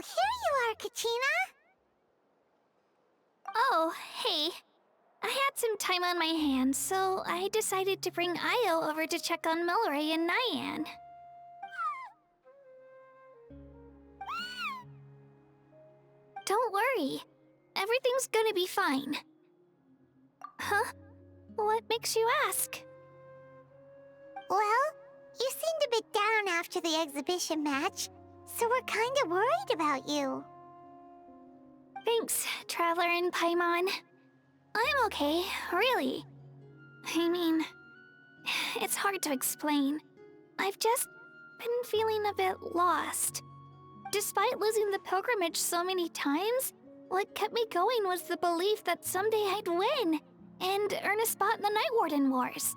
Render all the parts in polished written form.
here you are, Katrina! Oh, hey. I had some time on my hands, so I decided to bring Io over to check on Milray and Nyan. Don't worry. Everything's gonna be fine. Huh? What makes you ask? Well, you seemed a bit down after the exhibition match, so we're kinda worried about you. Thanks, Traveler and Paimon. I'm okay, really. I mean, it's hard to explain. I've just been feeling a bit lost. Despite losing the pilgrimage so many times, what kept me going was the belief that someday I'd win and earn a spot in the Night Warden Wars.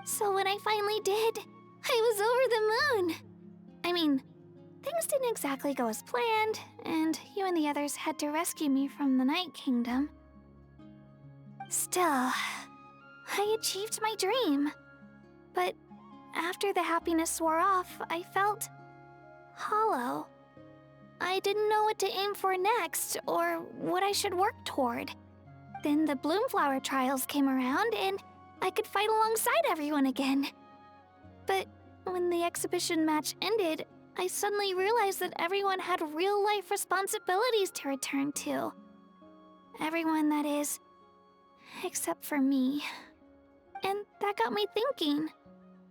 So when I finally did, I was over the moon. I mean, things didn't exactly go as planned, and you and the others had to rescue me from the Night Kingdom. Still, I achieved my dream. But after the happiness wore off, I felt hollow. I didn't know what to aim for next, or what I should work toward. Then the Bloomflower trials came around, and I could fight alongside everyone again. But when the exhibition match ended, I suddenly realized that everyone had real-life responsibilities to return to. Everyone, that is, except for me. And that got me thinking,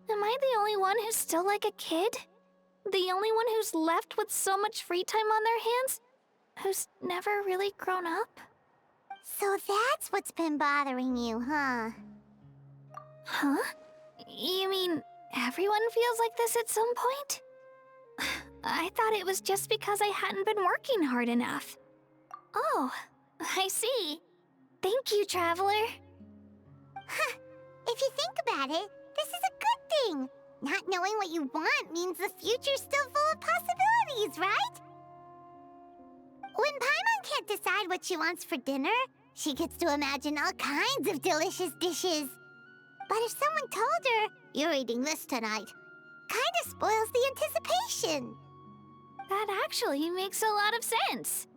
am I the only one who's still like a kid? The only one who's left with so much free time on their hands? Who's never really grown up? So that's what's been bothering you, huh? Huh? You mean everyone feels like this at some point? I thought it was just because I hadn't been working hard enough. Oh, I see. Thank you, Traveler. Huh. If you think about it, this is a good thing. Not knowing what you want means the future's still full of possibilities, right? When Paimon can't decide what she wants for dinner, she gets to imagine all kinds of delicious dishes. But if someone told her, "You're eating this tonight," kinda spoils the anticipation. That actually makes a lot of sense.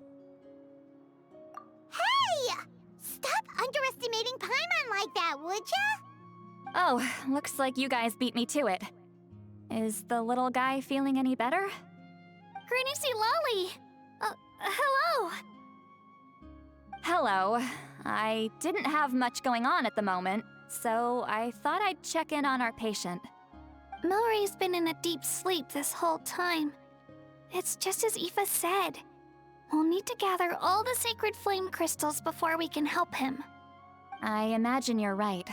Hey! Stop underestimating Paimon like that, would ya? Oh, looks like you guys beat me to it. Is the little guy feeling any better? Granny Lolly! Hello! Hello. I didn't have much going on at the moment, so I thought I'd check in on our patient. Milray's been in a deep sleep this whole time. It's just as Aoife said. We'll need to gather all the sacred flame crystals before we can help him. I imagine you're right.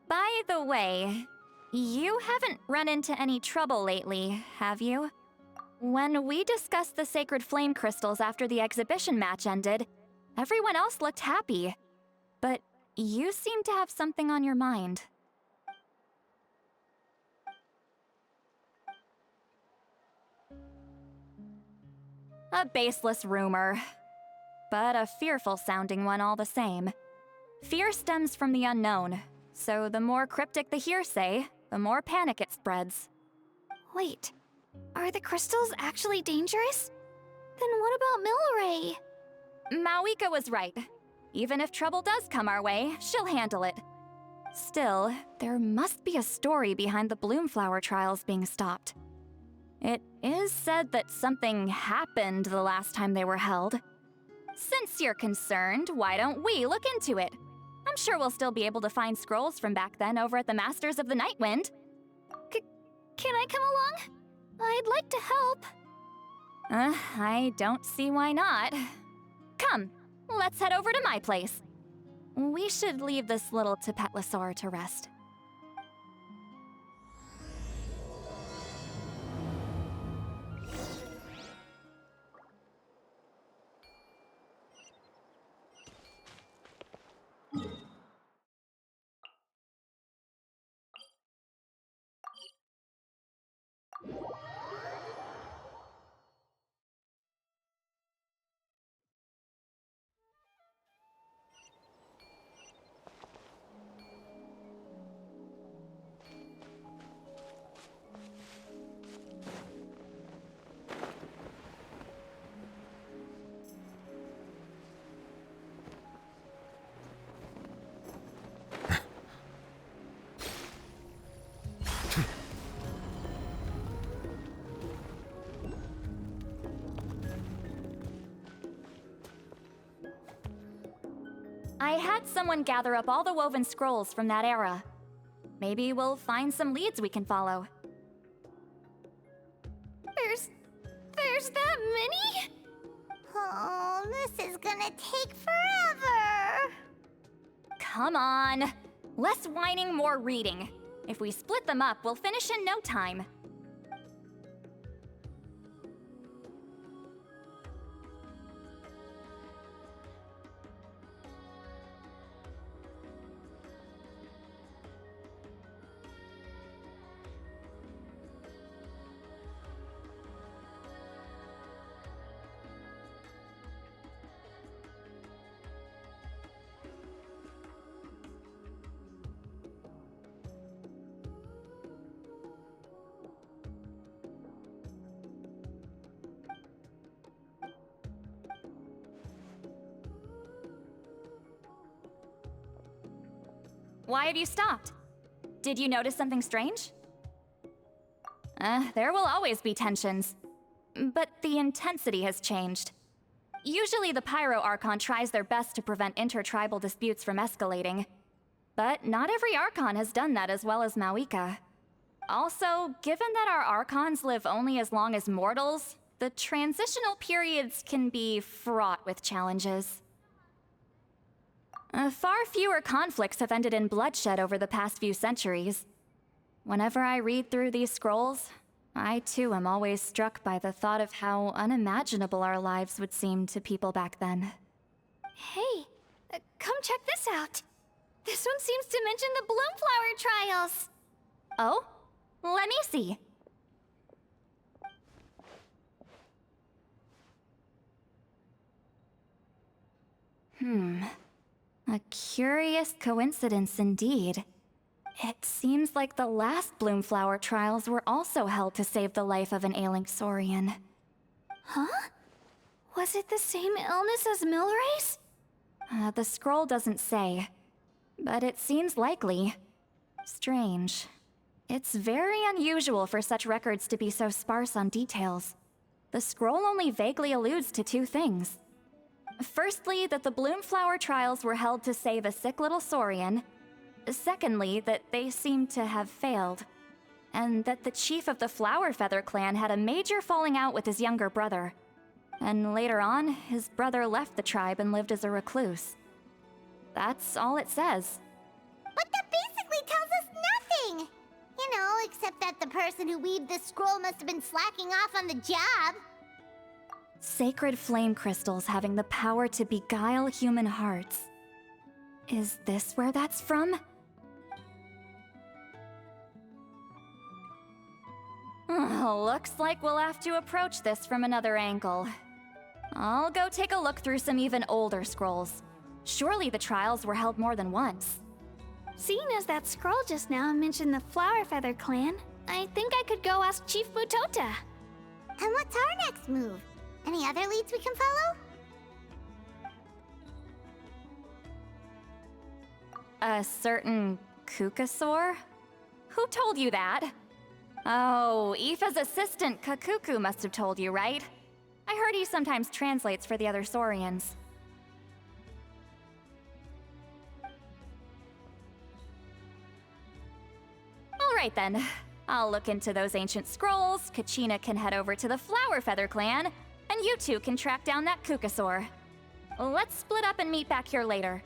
By the way, you haven't run into any trouble lately, have you? When we discussed the sacred flame crystals after the exhibition match ended, everyone else looked happy. But you seem to have something on your mind. A baseless rumor, but a fearful-sounding one all the same. Fear stems from the unknown, so the more cryptic the hearsay, the more panic it spreads. Wait, are the crystals actually dangerous? Then what about Milray? Mawika was right. Even if trouble does come our way, she'll handle it. Still, there must be a story behind the Bloomflower trials being stopped. It is said that something happened the last time they were held. Since you're concerned, why don't we look into it? I'm sure we'll still be able to find scrolls from back then over at the Masters of the Nightwind. Can I come along? I'd like to help. I don't see why not. Come, let's head over to my place. We should leave this little Tapetlosaur to rest. I had someone gather up all the woven scrolls from that era. Maybe we'll find some leads we can follow. There's that many? Oh, this is gonna take forever. Come on. Less whining, more reading. If we split them up, we'll finish in no time. Why have you stopped? Did you notice something strange? There will always be tensions. But the intensity has changed. Usually the Pyro Archon tries their best to prevent intertribal disputes from escalating. But not every Archon has done that as well as Mawika. Also, given that our Archons live only as long as mortals, the transitional periods can be fraught with challenges. Far fewer conflicts have ended in bloodshed over the past few centuries. Whenever I read through these scrolls, I too am always struck by the thought of how unimaginable our lives would seem to people back then. Hey, come check this out. This one seems to mention the Bloomflower trials. Oh? Let me see. A curious coincidence indeed. It seems like the last Bloomflower trials were also held to save the life of an ailing Saurian. Huh? Was it the same illness as Milray's? The scroll doesn't say, but it seems likely. Strange. It's very unusual for such records to be so sparse on details. The scroll only vaguely alludes to two things. Firstly, that the Bloomflower trials were held to save a sick little Saurian. Secondly, that they seem to have failed. And that the chief of the Flower Feather clan had a major falling out with his younger brother. And later on, his brother left the tribe and lived as a recluse. That's all it says. But that basically tells us nothing! You know, except that the person who weaved this scroll must have been slacking off on the job. Sacred flame crystals having the power to beguile human hearts. Is this where that's from? Looks like we'll have to approach this from another angle. I'll go take a look through some even older scrolls. Surely the trials were held more than once. Seeing as that scroll just now mentioned the Flower Feather clan, I think I could go ask Chief Butota. And what's our next move? Any other leads we can follow? A certain Kukasaur? Who told you that? Oh, Aoife's assistant, Kakuku, must have told you, right? I heard he sometimes translates for the other Saurians. Alright then. I'll look into those ancient scrolls, Kachina can head over to the Flower Feather clan, and you two can track down that Kukasaur. Let's split up and meet back here later.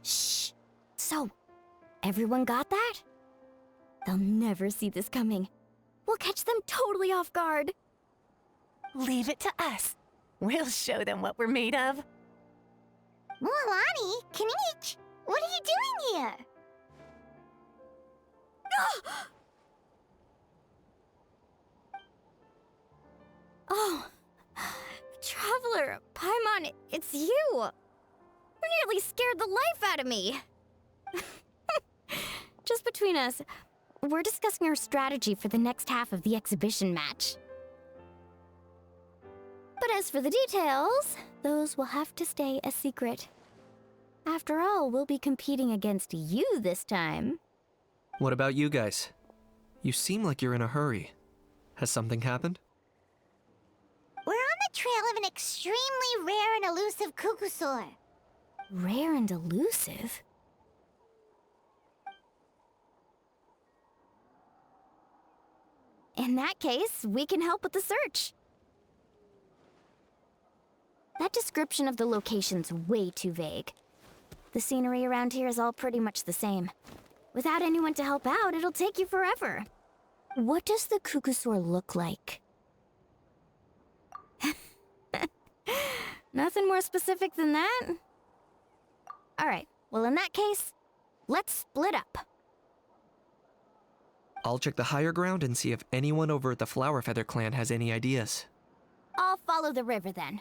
Shh. So, everyone got that? They'll never see this coming. We'll catch them totally off guard. Leave it to us. We'll show them what we're made of. Mualani, Kinich, what are you doing here? Oh, Traveler, Paimon, it's you! You nearly scared the life out of me! Just between us, we're discussing our strategy for the next half of the exhibition match. But as for the details, those will have to stay a secret. After all, we'll be competing against you this time. What about you guys? You seem like you're in a hurry. Has something happened? We're on the trail of an extremely rare and elusive Kukusaur. Rare and elusive? In that case, we can help with the search. That description of the location's way too vague. The scenery around here is all pretty much the same. Without anyone to help out, it'll take you forever. What does the Kukusaur look like? Nothing more specific than that? Alright, well in that case, let's split up. I'll check the higher ground and see if anyone over at the Flower Feather clan has any ideas. I'll follow the river then.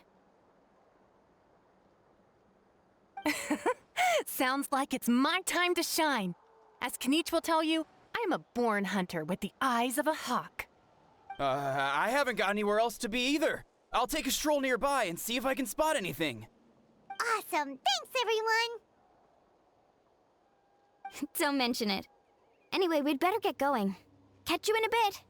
Sounds like it's my time to shine. As Kinich will tell you, I'm a born hunter with the eyes of a hawk. I haven't got anywhere else to be either. I'll take a stroll nearby and see if I can spot anything. Awesome, thanks everyone! Don't mention it. Anyway, we'd better get going. Catch you in a bit.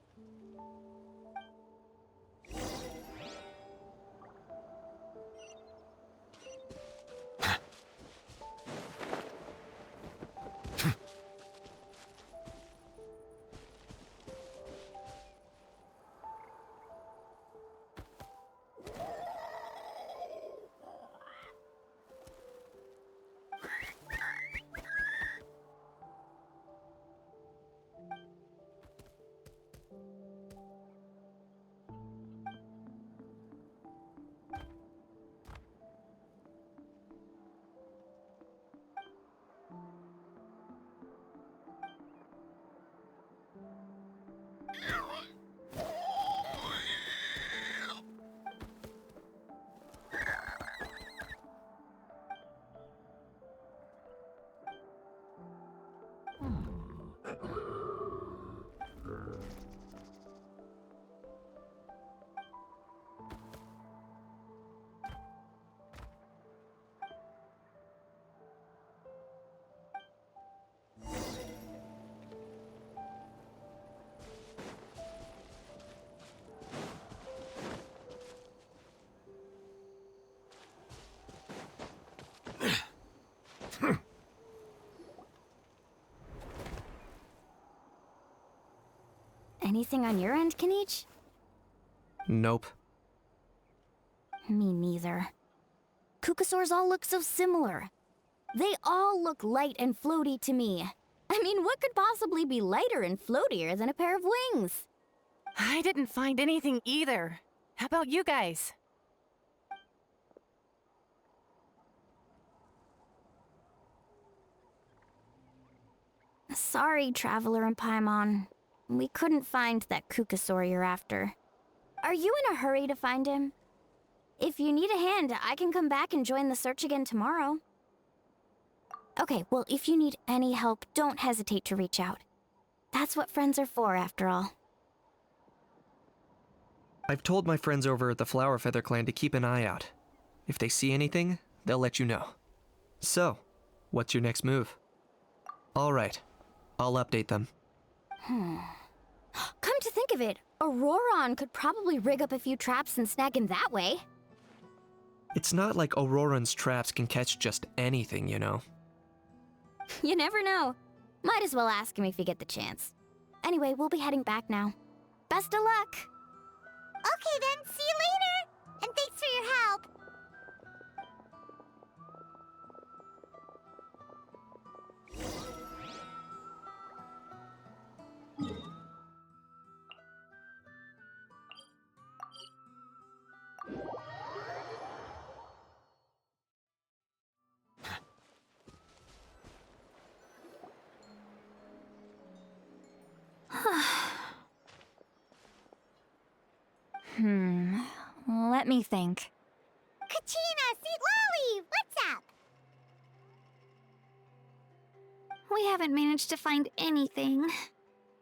Anything on your end, Kinich? Nope. Me neither. Kukusaurs all look so similar. They all look light and floaty to me. I mean, what could possibly be lighter and floatier than a pair of wings? I didn't find anything either. How about you guys? Sorry, Traveler and Paimon. We couldn't find that Kukasaur you're after. Are you in a hurry to find him? If you need a hand, I can come back and join the search again tomorrow. Okay, well, if you need any help, don't hesitate to reach out. That's what friends are for, after all. I've told my friends over at the Flower Feather Clan to keep an eye out. If they see anything, they'll let you know. So, what's your next move? All right, I'll update them. Come to think of it, Auroron could probably rig up a few traps and snag him that way. It's not like Auroran's traps can catch just anything, you know. You never know. Might as well ask him if you get the chance. Anyway, we'll be heading back now. Best of luck! Okay then, see you later! And thanks for your help! Let me think. Kachina, Sweet Lolly, what's up? We haven't managed to find anything.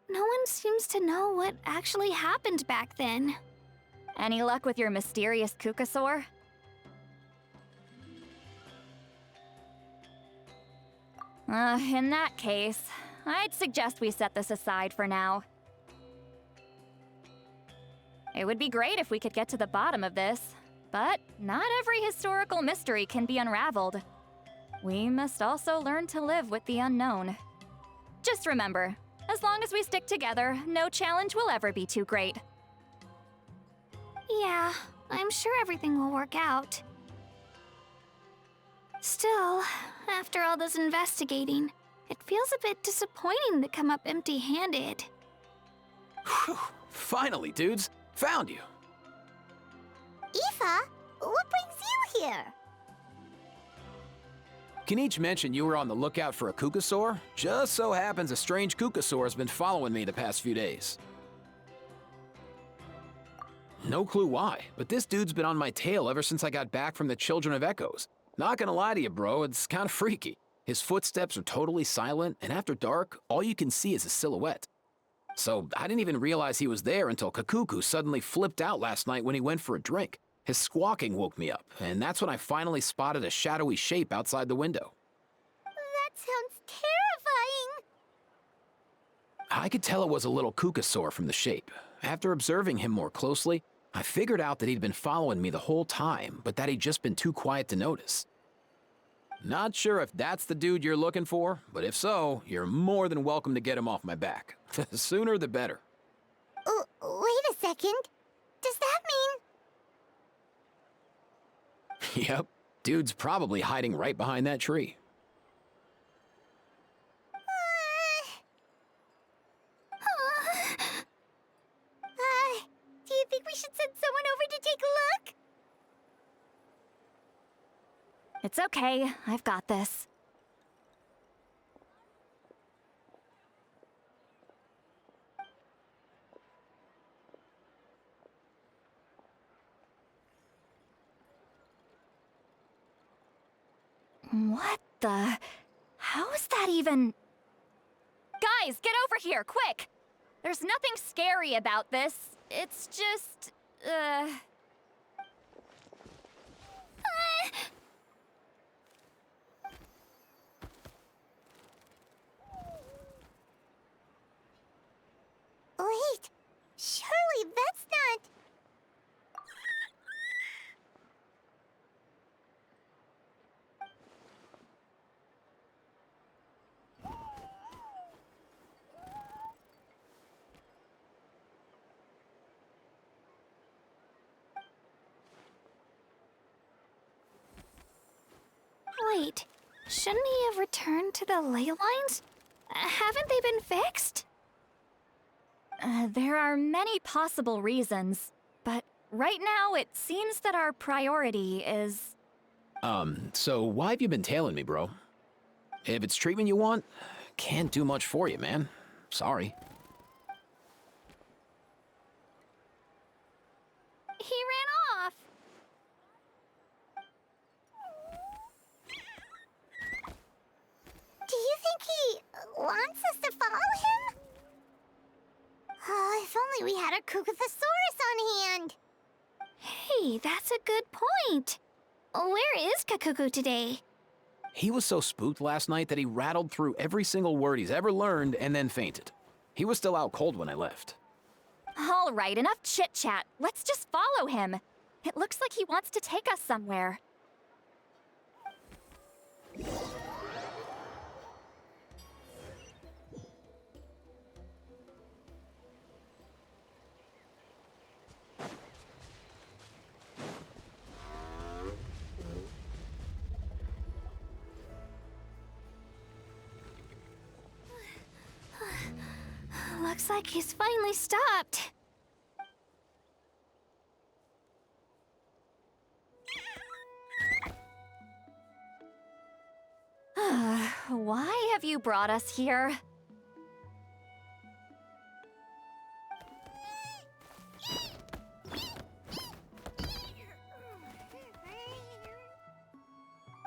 No one seems to know what actually happened back then. Any luck with your mysterious Kukasaur? In that case, I'd suggest we set this aside for now. It would be great if we could get to the bottom of this, but not every historical mystery can be unraveled. We must also learn to live with the unknown. Just remember, as long as we stick together, no challenge will ever be too great. Yeah, I'm sure everything will work out. Still, after all this investigating, it feels a bit disappointing to come up empty-handed. Whew. Finally, dudes. Found you. Aoife, what brings you here? Kinich mentioned you were on the lookout for a Kukasaur. Just so happens a strange Kukasaur has been following me the past few days. No clue why, but this dude's been on my tail ever since I got back from the Children of Echoes. Not gonna lie to you, bro, it's kinda freaky. His footsteps are totally silent, and after dark, all you can see is a silhouette. So I didn't even realize he was there until Kakuku suddenly flipped out last night when he went for a drink. His squawking woke me up, and that's when I finally spotted a shadowy shape outside the window. That sounds terrifying. I could tell it was a little Kukasaur from the shape. After observing him more closely, I figured out that he'd been following me the whole time, but that he'd just been too quiet to notice. Not sure if that's the dude you're looking for, but if so, you're more than welcome to get him off my back. The sooner the better. Wait a second. Does that mean... Yep, dude's probably hiding right behind that tree. Do you think we should send someone over to take a look? It's okay, I've got this. What the... How is that even... Guys, get over here, quick! There's nothing scary about this. It's just... Wait, surely that's not... Wait, shouldn't he have returned to the ley lines? Haven't they been fixed? There are many possible reasons, but right now it seems that our priority is... So why have you been tailing me, bro? If it's treatment you want, can't do much for you, man. Sorry. He ran off. Do you think he wants us to follow him? Oh, if only we had a Kukathosaurus on hand. Hey, that's a good point. Where is Kakuku today? He was so spooked last night that he rattled through every single word he's ever learned and then fainted. He was still out cold when I left. All right, enough chit-chat. Let's just follow him. It looks like he wants to take us somewhere. Looks like he's finally stopped. Why have you brought us here?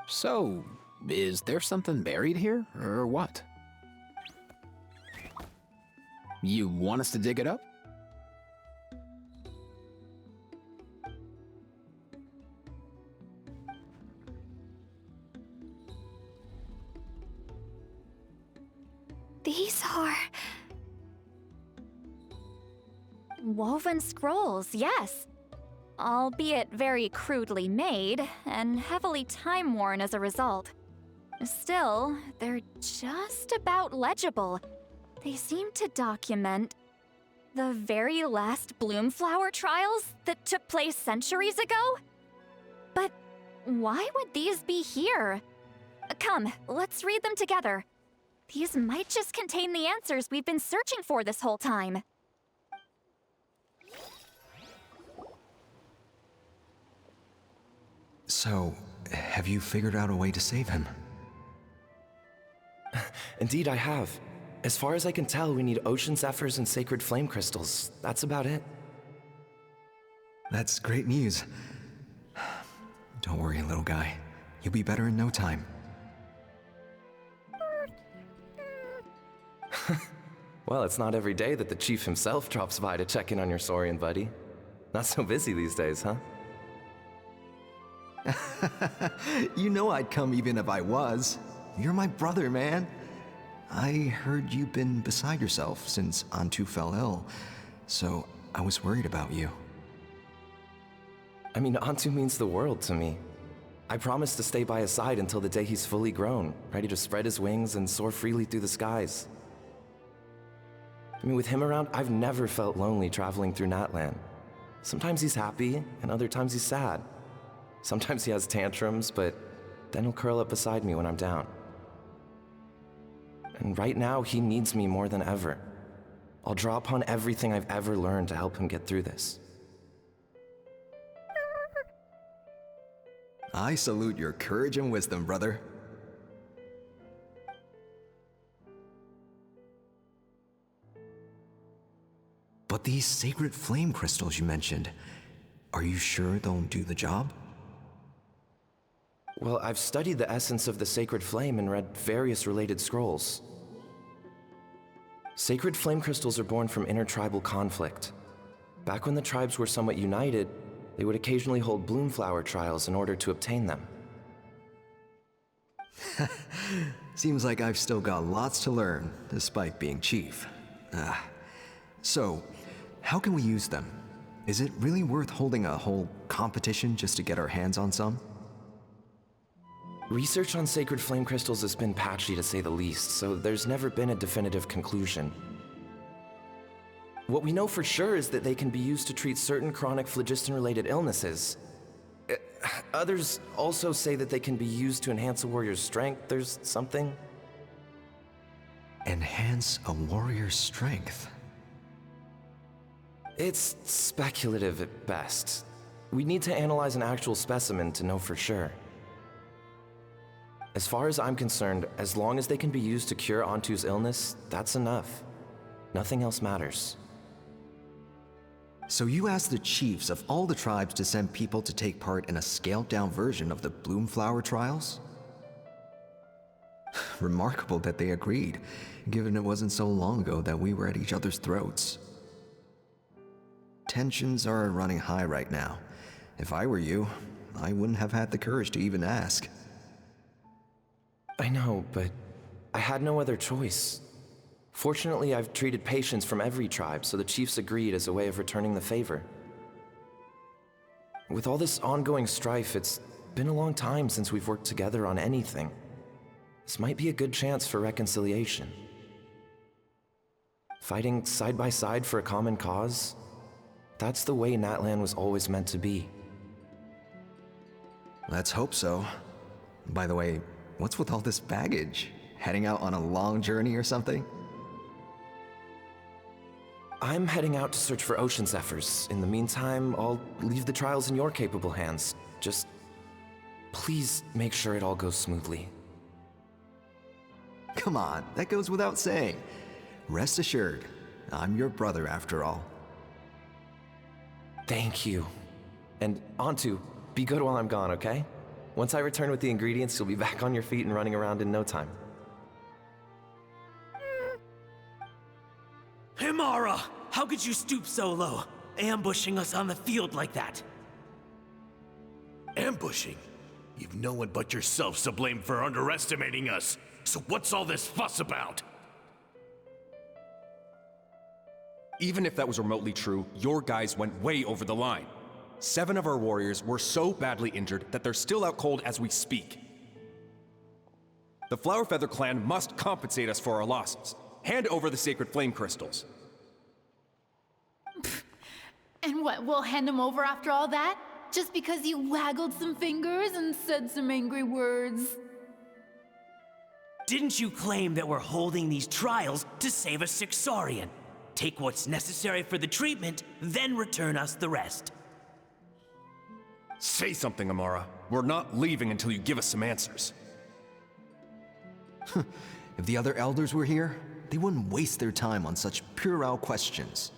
So, is there something buried here, or what? You want us to dig it up? These are... Woven scrolls, yes. Albeit very crudely made, and heavily time-worn as a result. Still, they're just about legible. They seem to document the very last Bloomflower trials that took place centuries ago? But why would these be here? Come, let's read them together. These might just contain the answers we've been searching for this whole time. So, have you figured out a way to save him? Indeed, I have. As far as I can tell, we need ocean zephyrs and sacred flame crystals. That's about it. That's great news. Don't worry, little guy. You'll be better in no time. Well, it's not every day that the chief himself drops by to check in on your Saurian buddy. Not so busy these days, huh? You know I'd come even if I was. You're my brother, man. I heard you've been beside yourself since Antu fell ill, so I was worried about you. I mean, Antu means the world to me. I promised to stay by his side until the day he's fully grown, ready to spread his wings and soar freely through the skies. I mean, with him around, I've never felt lonely traveling through Natlan. Sometimes he's happy, and other times he's sad. Sometimes he has tantrums, but then he'll curl up beside me when I'm down. And right now, he needs me more than ever. I'll draw upon everything I've ever learned to help him get through this. I salute your courage and wisdom, brother. But these sacred flame crystals you mentioned, are you sure they'll do the job? Well, I've studied the essence of the sacred flame and read various related scrolls. Sacred flame crystals are born from intertribal conflict. Back when the tribes were somewhat united, they would occasionally hold Bloomflower trials in order to obtain them. Seems like I've still got lots to learn, despite being chief. So, how can we use them? Is it really worth holding a whole competition just to get our hands on some? Research on sacred flame crystals has been patchy to say the least, so there's never been a definitive conclusion. What we know for sure is that they can be used to treat certain chronic phlogiston-related illnesses. Others also say that they can be used to enhance a warrior's strength. There's something. Enhance a warrior's strength. It's speculative at best. We need to analyze an actual specimen to know for sure. As far as I'm concerned, as long as they can be used to cure Antu's illness, that's enough. Nothing else matters. So you asked the chiefs of all the tribes to send people to take part in a scaled-down version of the Bloomflower trials? Remarkable that they agreed, given it wasn't so long ago that we were at each other's throats. Tensions are running high right now. If I were you, I wouldn't have had the courage to even ask. I know, but I had no other choice. Fortunately, I've treated patients from every tribe, so the chiefs agreed as a way of returning the favor. With all this ongoing strife, it's been a long time since we've worked together on anything. This might be a good chance for reconciliation. Fighting side by side for a common cause? That's the way Natlan was always meant to be. Let's hope so. By the way, what's with all this baggage? Heading out on a long journey or something? I'm heading out to search for ocean zephyrs. In the meantime, I'll leave the trials in your capable hands. Just please make sure it all goes smoothly. Come on, that goes without saying. Rest assured, I'm your brother after all. Thank you. And Antu, be good while I'm gone, okay? Once I return with the ingredients, you'll be back on your feet and running around in no time. Himara! How could you stoop so low, ambushing us on the field like that? Ambushing? You've no one but yourselves to blame for underestimating us. So what's all this fuss about? Even if that was remotely true, your guys went way over the line. 7 of our warriors were so badly injured that they're still out cold as we speak. The Flower Feather clan must compensate us for our losses. Hand over the sacred flame crystals. And what, we'll hand them over after all that? Just because you waggled some fingers and said some angry words? Didn't you claim that we're holding these trials to save a Sixorian? Take what's necessary for the treatment, then return us the rest. Say something, Amara. We're not leaving until you give us some answers. If the other elders were here, they wouldn't waste their time on such puerile questions.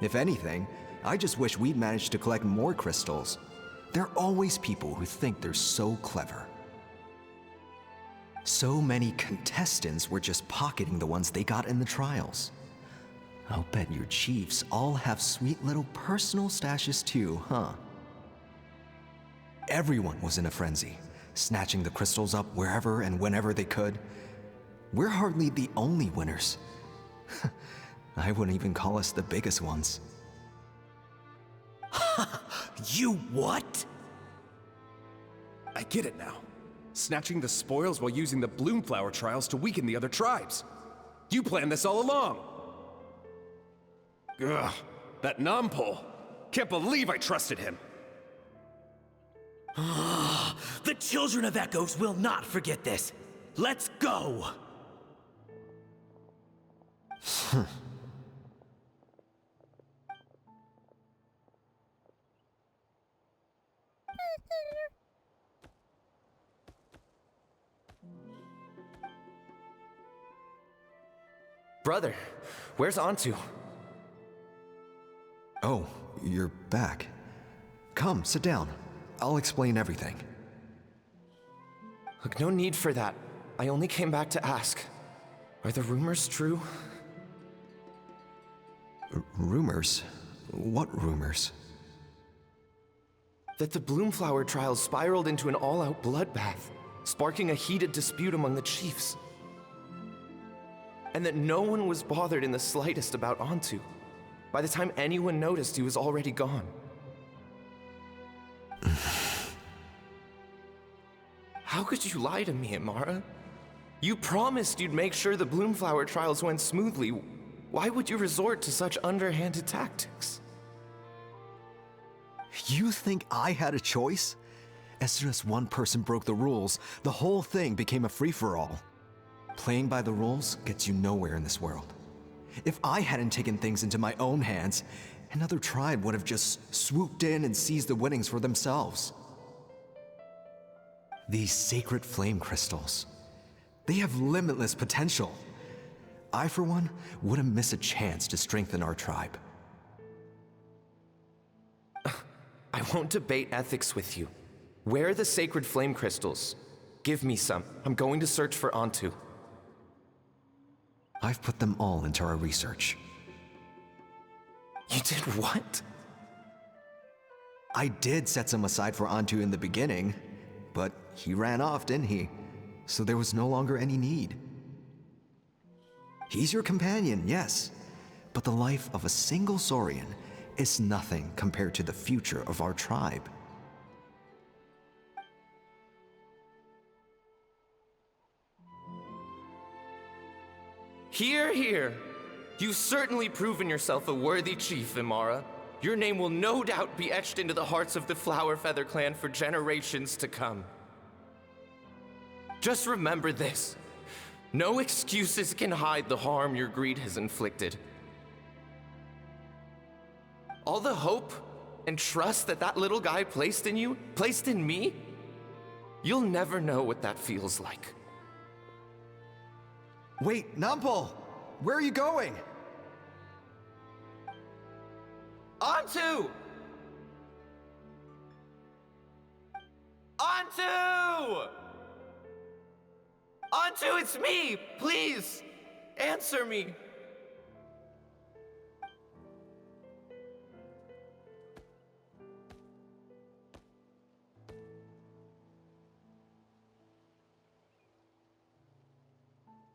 If anything, I just wish we'd managed to collect more crystals. There are always people who think they're so clever. So many contestants were just pocketing the ones they got in the trials. I'll bet your chiefs all have sweet little personal stashes too, huh? Everyone was in a frenzy, snatching the crystals up wherever and whenever they could. We're hardly the only winners. I wouldn't even call us the biggest ones. You what? I get it now. Snatching the spoils while using the Bloomflower trials to weaken the other tribes. You planned this all along. Ugh, that Nampol. Can't believe I trusted him. The Children of Echoes will not forget this. Let's go! Brother, where's Antu? Oh, you're back. Come, sit down. I'll explain everything. Look, no need for that. I only came back to ask. Are the rumors true? Rumors? What rumors? That the Bloomflower trials spiraled into an all-out bloodbath, sparking a heated dispute among the chiefs. And that no one was bothered in the slightest about Antu. By the time anyone noticed, he was already gone. How could you lie to me, Amara? You promised you'd make sure the Bloomflower trials went smoothly. Why would you resort to such underhanded tactics? You think I had a choice? As soon as one person broke the rules, the whole thing became a free-for-all. Playing by the rules gets you nowhere in this world. If I hadn't taken things into my own hands, another tribe would have just swooped in and seized the winnings for themselves. These sacred flame crystals, they have limitless potential. I, for one, wouldn't miss a chance to strengthen our tribe. I won't debate ethics with you. Where are the sacred flame crystals? Give me some. I'm going to search for Antu. I've put them all into our research. You did what? I did set some aside for Antu in the beginning, but he ran off, didn't he? So there was no longer any need. He's your companion, yes, but the life of a single Saurian is nothing compared to the future of our tribe. Hear, hear. You've certainly proven yourself a worthy chief, Imara. Your name will no doubt be etched into the hearts of the Flower Feather clan for generations to come. Just remember this. No excuses can hide the harm your greed has inflicted. All the hope and trust that that little guy placed in you, placed in me, you'll never know what that feels like. Wait, Nampal! Where are you going? Antu! Antu! Antu, it's me! Please, answer me!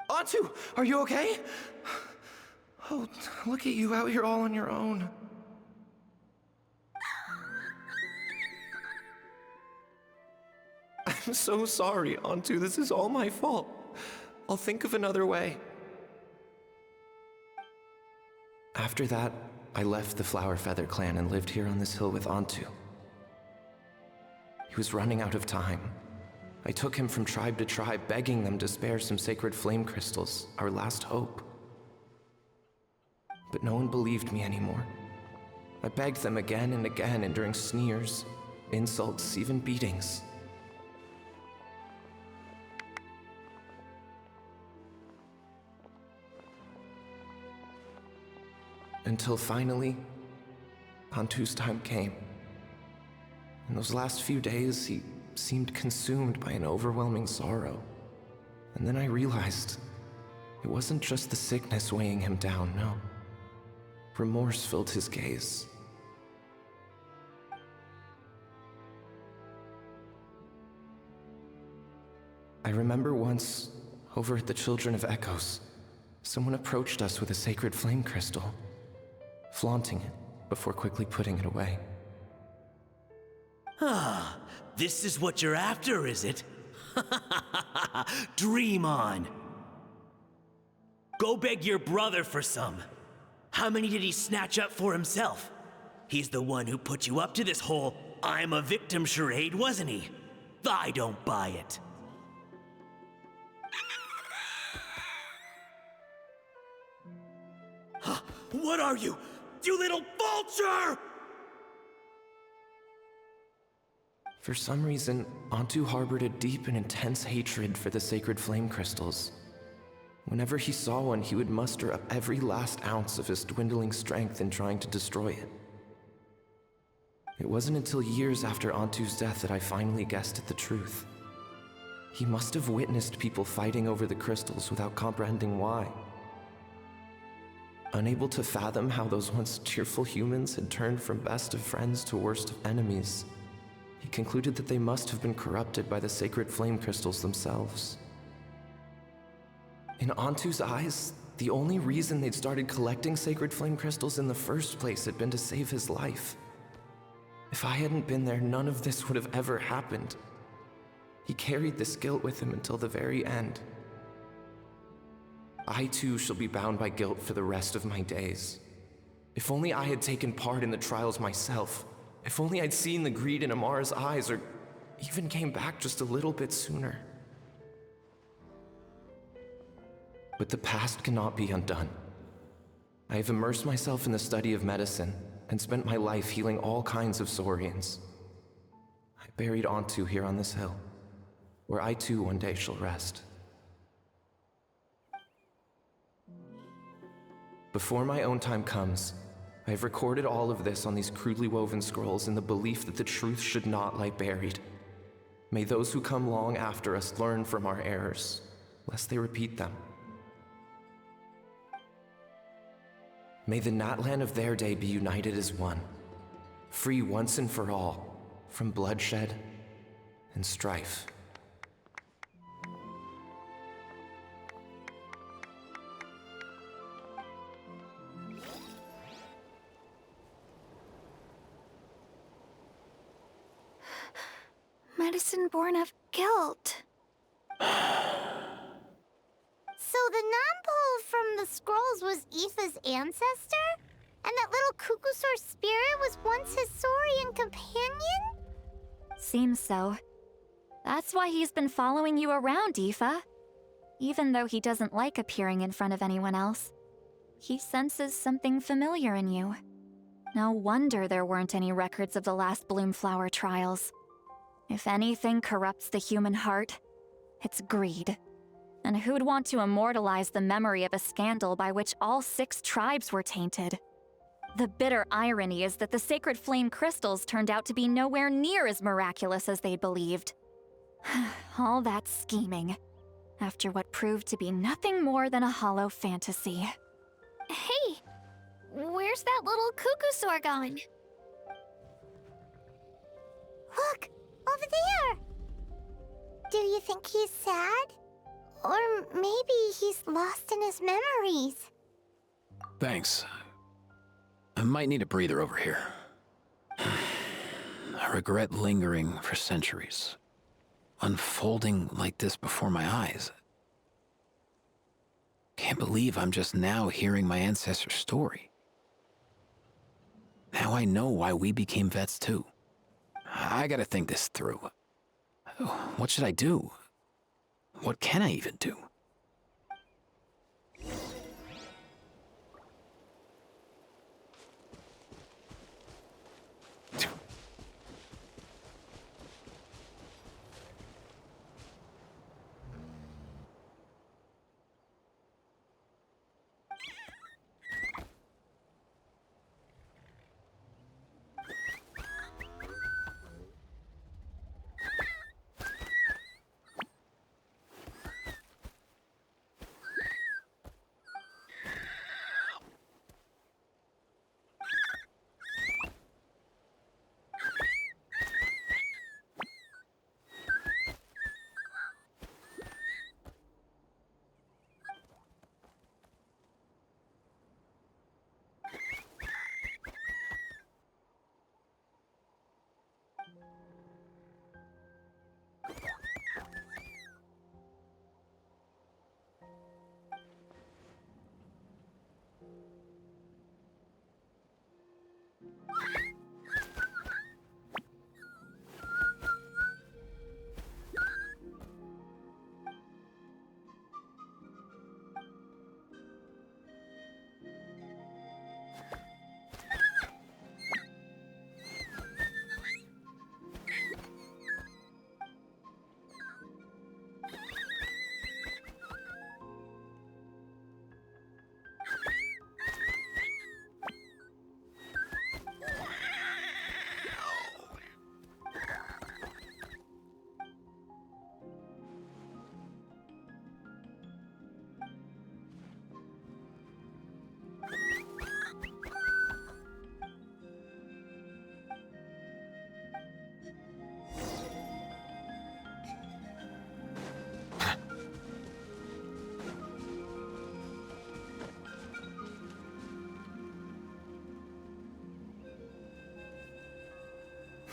Antu, are you okay? Oh, look at you out here all on your own. I'm so sorry, Antu. This is all my fault. I'll think of another way. After that, I left the Flower Feather clan and lived here on this hill with Antu. He was running out of time. I took him from tribe to tribe, begging them to spare some sacred flame crystals, our last hope. But no one believed me anymore. I begged them again and again, enduring sneers, insults, even beatings. Until finally, Antu's time came. In those last few days, he seemed consumed by an overwhelming sorrow. And then I realized it wasn't just the sickness weighing him down, no. Remorse filled his gaze. I remember once, over at the Children of Echoes, someone approached us with a sacred flame crystal, flaunting it before quickly putting it away. Ah, this is what you're after, is it? Dream on. Go beg your brother for some. How many did he snatch up for himself? He's the one who put you up to this whole I'm a victim charade, wasn't he? I don't buy it. What are you? You little vulture! For some reason, Antu harbored a deep and intense hatred for the sacred flame crystals. Whenever he saw one, he would muster up every last ounce of his dwindling strength in trying to destroy it. It wasn't until years after Antu's death that I finally guessed at the truth. He must have witnessed people fighting over the crystals without comprehending why. Unable to fathom how those once cheerful humans had turned from best of friends to worst of enemies, he concluded that they must have been corrupted by the sacred flame crystals themselves. In Antu's eyes, the only reason they'd started collecting sacred flame crystals in the first place had been to save his life. If I hadn't been there, none of this would have ever happened. He carried this guilt with him until the very end. I too shall be bound by guilt for the rest of my days. If only I had taken part in the trials myself. If only I'd seen the greed in Amara's eyes, or even came back just a little bit sooner. But the past cannot be undone. I have immersed myself in the study of medicine and spent my life healing all kinds of saurians. I buried Ontu here on this hill, where I too one day shall rest. Before my own time comes, I have recorded all of this on these crudely woven scrolls in the belief that the truth should not lie buried. May those who come long after us learn from our errors, lest they repeat them. May the Natlan of their day be united as one, free once and for all from bloodshed and strife. Medicine born of guilt. So the non-pole from the scrolls was Aoife's ancestor? And that little Kukusaur spirit was once his saurian companion? Seems so. That's why he's been following you around, Aoife. Even though he doesn't like appearing in front of anyone else, he senses something familiar in you. No wonder there weren't any records of the last Bloomflower trials. If anything corrupts the human heart, it's greed. And who'd want to immortalize the memory of a scandal by which all 6 tribes were tainted? The bitter irony is that the sacred flame crystals turned out to be nowhere near as miraculous as they'd believed. All that scheming, after what proved to be nothing more than a hollow fantasy. Hey, where's that little Kukusaur gone? Look, over there! Do you think he's sad? Or maybe he's lost in his memories? Thanks. I might need a breather over here. I regret lingering for centuries, unfolding like this before my eyes. Can't believe I'm just now hearing my ancestor's story. Now I know why we became vets too. I gotta think this through. What should I do? What can I even do?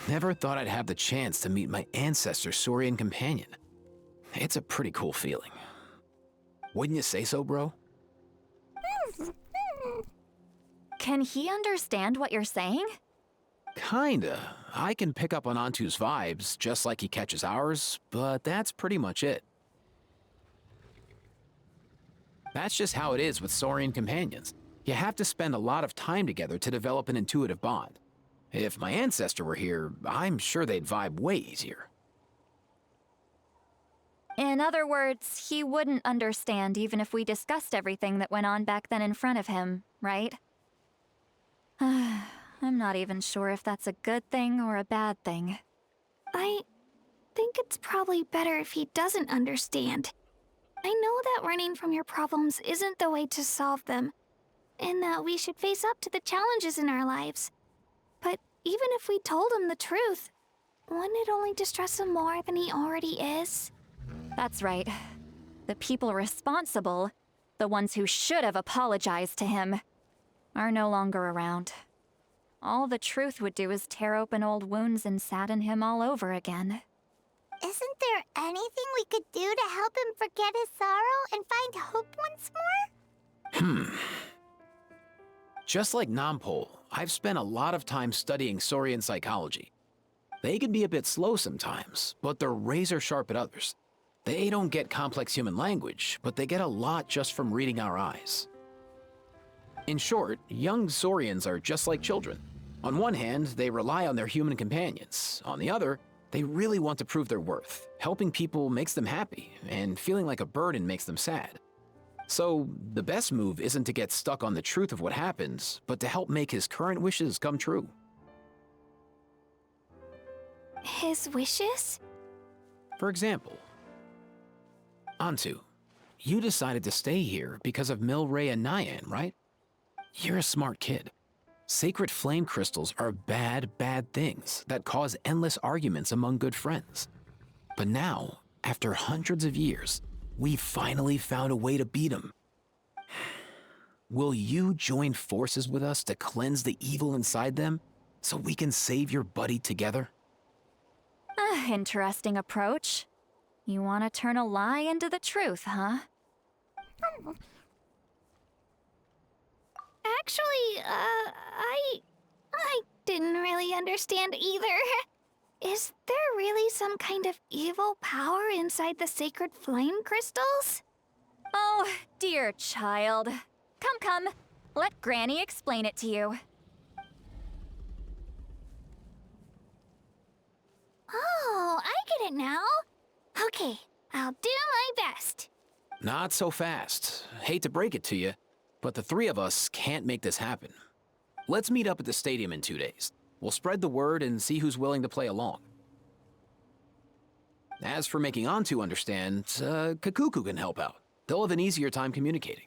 Never thought I'd have the chance to meet my ancestor's saurian companion. It's a pretty cool feeling. Wouldn't you say so, bro? Can he understand what you're saying? Kinda. I can pick up on Ontu's vibes, just like he catches ours, but that's pretty much it. That's just how it is with saurian companions. You have to spend a lot of time together to develop an intuitive bond. If my ancestor were here, I'm sure they'd vibe way easier. In other words, he wouldn't understand even if we discussed everything that went on back then in front of him, right? I'm not even sure if that's a good thing or a bad thing. I think it's probably better if he doesn't understand. I know that running from your problems isn't the way to solve them, and that we should face up to the challenges in our lives. But even if we told him the truth, wouldn't it only distress him more than he already is? That's right. The people responsible, the ones who should have apologized to him, are no longer around. All the truth would do is tear open old wounds and sadden him all over again. Isn't there anything we could do to help him forget his sorrow and find hope once more? Just like Nampol, I've spent a lot of time studying Saurian psychology. They can be a bit slow sometimes, but they're razor sharp at others. They don't get complex human language, but they get a lot just from reading our eyes. In short, young Saurians are just like children. On one hand, they rely on their human companions. On the other, they really want to prove their worth. Helping people makes them happy, and feeling like a burden makes them sad. So, the best move isn't to get stuck on the truth of what happens, but to help make his current wishes come true. His wishes? For example, Antu, you decided to stay here because of Milray and Nyan, right? You're a smart kid. Sacred flame crystals are bad, bad things that cause endless arguments among good friends. But now, after hundreds of years, we finally found a way to beat them. Will you join forces with us to cleanse the evil inside them so we can save your buddy together? Interesting approach. You want to turn a lie into the truth, huh? Actually, I didn't really understand either. Is there really some kind of evil power inside the sacred flame crystals? Oh, dear child. Come. Let Granny explain it to you. Oh, I get it now. Okay, I'll do my best. Not so fast. Hate to break it to you, but the three of us can't make this happen. Let's meet up at the stadium in 2 days. We'll spread the word and see who's willing to play along. As for making Antu understand, Kakuku can help out. They'll have an easier time communicating.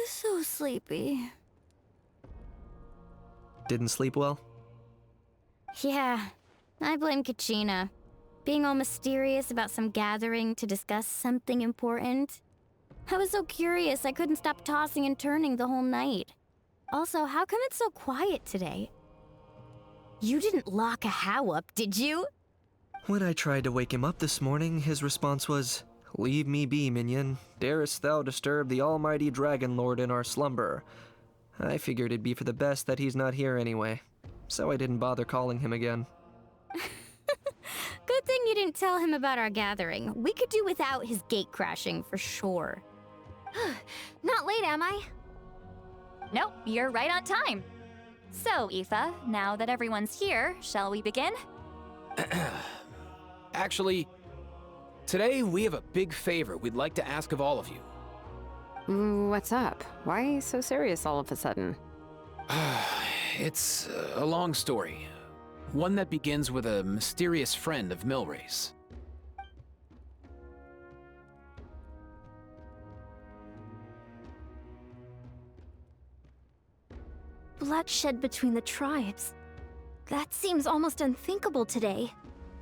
So sleepy. Didn't sleep well? Yeah, I blame Kachina. Being all mysterious about some gathering to discuss something important. I was so curious I couldn't stop tossing and turning the whole night. Also, how come it's so quiet today? You didn't lock a How up, did you? When I tried to wake him up this morning, his response was, Leave me be, minion. Darest thou disturb the almighty Dragon Lord in our slumber? I figured it'd be for the best that he's not here anyway, so I didn't bother calling him again. Good thing you didn't tell him about our gathering. We could do without his gate crashing for sure. Not late, am I? Nope, you're right on time. So, Aoife, now that everyone's here, shall we begin? Actually, today we have a big favor we'd like to ask of all of you. What's up? Why so serious all of a sudden? It's a long story. One that begins with a mysterious friend of Milray's. Bloodshed between the tribes. That seems almost unthinkable today,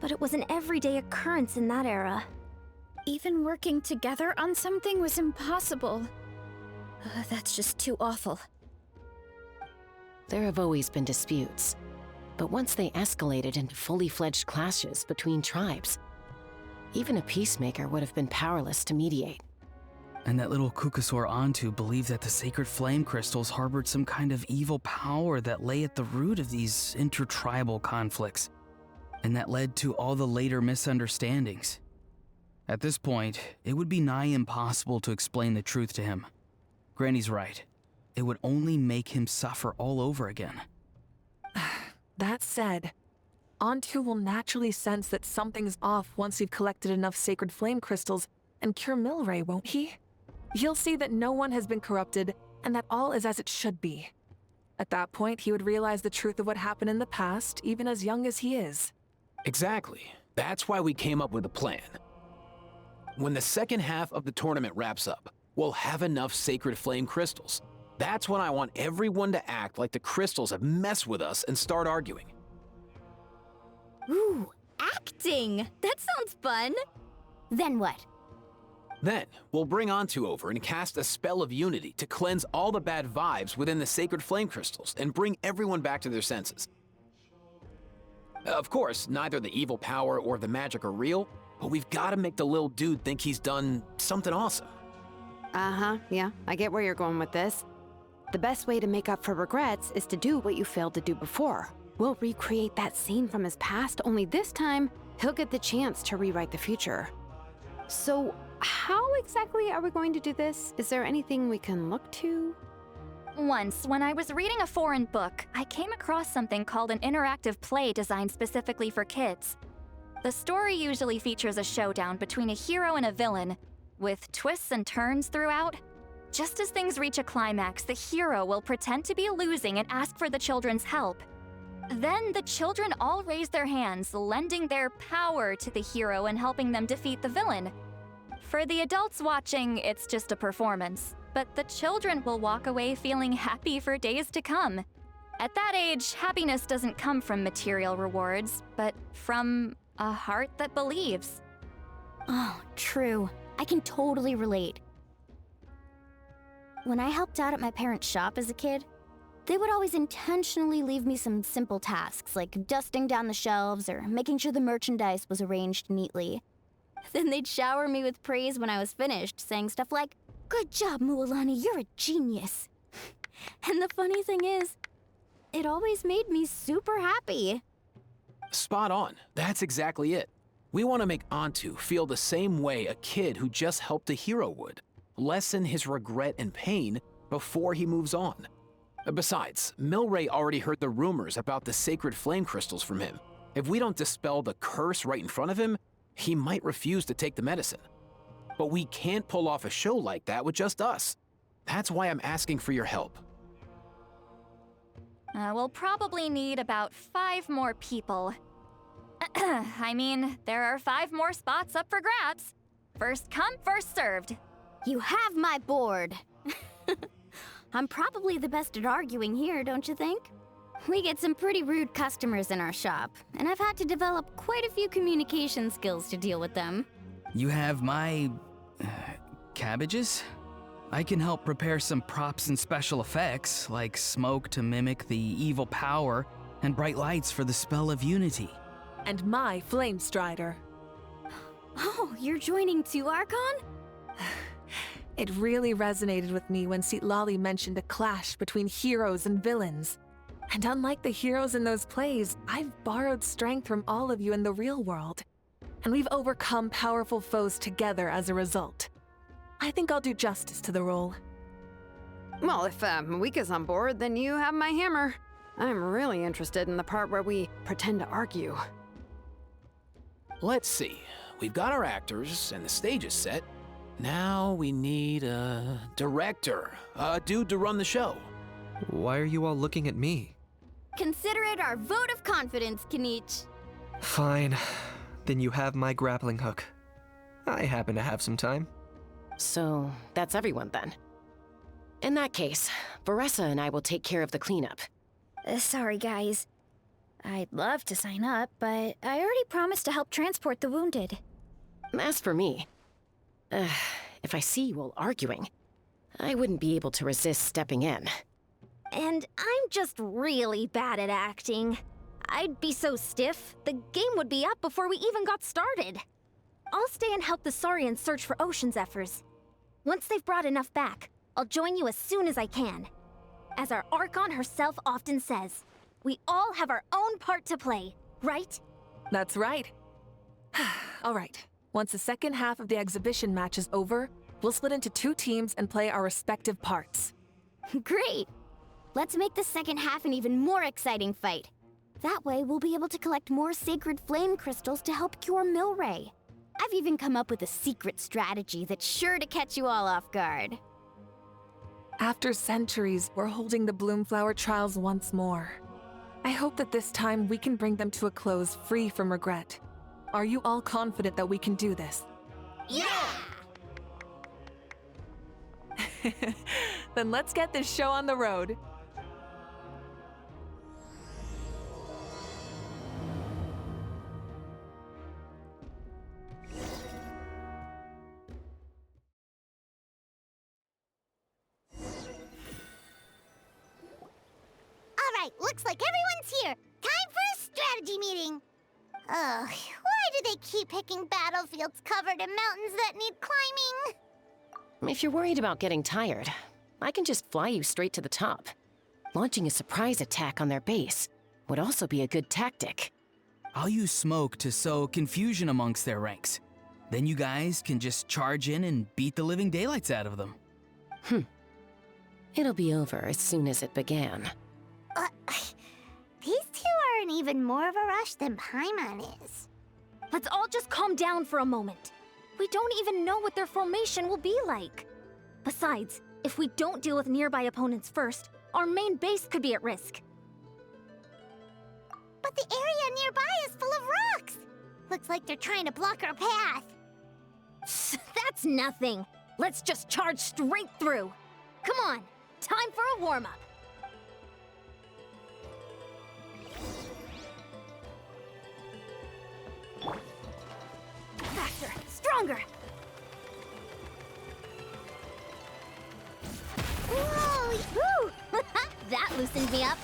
but it was an everyday occurrence in that era. Even working together on something was impossible. That's just too awful. There have always been disputes, but once they escalated into fully fledged clashes between tribes, even a peacemaker would have been powerless to mediate. And that little Kukasaur Antu believed that the sacred flame crystals harbored some kind of evil power that lay at the root of these intertribal conflicts, and that led to all the later misunderstandings. At this point, it would be nigh impossible to explain the truth to him. Granny's right. It would only make him suffer all over again. That said, Antu will naturally sense that something's off once we've collected enough sacred flame crystals and cure Milray, won't he? He'll see that no one has been corrupted and that all is as it should be. At that point, he would realize the truth of what happened in the past, even as young as he is. Exactly. That's why we came up with a plan. When the second half of the tournament wraps up, we'll have enough sacred flame crystals. That's when I want everyone to act like the crystals have messed with us and start arguing. Ooh, acting! That sounds fun! Then what? Then, we'll bring Antu over and cast a spell of unity to cleanse all the bad vibes within the sacred flame crystals and bring everyone back to their senses. Of course, neither the evil power or the magic are real, but we've got to make the little dude think he's done something awesome. Yeah, I get where you're going with this. The best way to make up for regrets is to do what you failed to do before. We'll recreate that scene from his past, only this time, he'll get the chance to rewrite the future. So, how exactly are we going to do this? Is there anything we can look to? Once, when I was reading a foreign book, I came across something called an interactive play designed specifically for kids. The story usually features a showdown between a hero and a villain, with twists and turns throughout. Just as things reach a climax, the hero will pretend to be losing and ask for the children's help. Then the children all raise their hands, lending their power to the hero and helping them defeat the villain. For the adults watching, it's just a performance, but the children will walk away feeling happy for days to come. At that age, happiness doesn't come from material rewards, but from a heart that believes. Oh, true. I can totally relate. When I helped out at my parents' shop as a kid, they would always intentionally leave me some simple tasks like dusting down the shelves or making sure the merchandise was arranged neatly. Then they'd shower me with praise when I was finished, saying stuff like, "Good job, Mualani, you're a genius." And the funny thing is, it always made me super happy. Spot on. That's exactly it. We want to make Antu feel the same way a kid who just helped a hero would. Lessen his regret and pain before he moves on. Besides, Milray already heard the rumors about the sacred flame crystals from him. If we don't dispel the curse right in front of him, he might refuse to take the medicine. But we can't pull off a show like that with just us. That's why I'm asking for your help. We'll probably need about 5 more people. I mean, there are 5 more spots up for grabs. First come, first served. You have my board. I'm probably the best at arguing here, don't you think? We get some pretty rude customers in our shop, and I've had to develop quite a few communication skills to deal with them. You have my... cabbages? I can help prepare some props and special effects, like smoke to mimic the evil power, and bright lights for the spell of unity. And my flame strider. Oh, you're joining too, Archon? It really resonated with me when Lali mentioned a clash between heroes and villains. And unlike the heroes in those plays, I've borrowed strength from all of you in the real world. And we've overcome powerful foes together as a result. I think I'll do justice to the role. Well, if Mawika's on board, then you have my hammer. I'm really interested in the part where we pretend to argue. Let's see. We've got our actors, and the stage is set. Now we need a director, a dude to run the show. Why are you all looking at me? Consider it our vote of confidence, Kanich. Fine. Then you have my grappling hook. I happen to have some time. So, that's everyone then. In that case, Varessa and I will take care of the cleanup. Sorry, guys. I'd love to sign up, but I already promised to help transport the wounded. As for me, if I see you all arguing, I wouldn't be able to resist stepping in. And I'm just really bad at acting. I'd be so stiff, the game would be up before we even got started. I'll stay and help the Saurians search for ocean zephyrs. Once they've brought enough back, I'll join you as soon as I can. As our Archon herself often says, we all have our own part to play, right? That's right. All right. Once the second half of the exhibition match is over, we'll split into 2 teams and play our respective parts. Great! Let's make the second half an even more exciting fight. That way, we'll be able to collect more sacred flame crystals to help cure Milray. I've even come up with a secret strategy that's sure to catch you all off guard. After centuries, we're holding the Bloomflower trials once more. I hope that this time we can bring them to a close free from regret. Are you all confident that we can do this? Yeah! Then let's get this show on the road. Alright, looks like everyone's here. Time for a strategy meeting. Ugh, why do they keep picking battlefields covered in mountains that need climbing? If you're worried about getting tired, I can just fly you straight to the top. Launching a surprise attack on their base would also be a good tactic. I'll use smoke to sow confusion amongst their ranks. Then you guys can just charge in and beat the living daylights out of them. It'll be over as soon as it began. These two are in even more of a rush than Paimon is. Let's all just calm down for a moment. We don't even know what their formation will be like. Besides, if we don't deal with nearby opponents first, our main base could be at risk. But the area nearby is full of rocks. Looks like they're trying to block our path. That's nothing. Let's just charge straight through. Come on, time for a warm-up. Faster, stronger. Whoa! Woo! That loosened me up.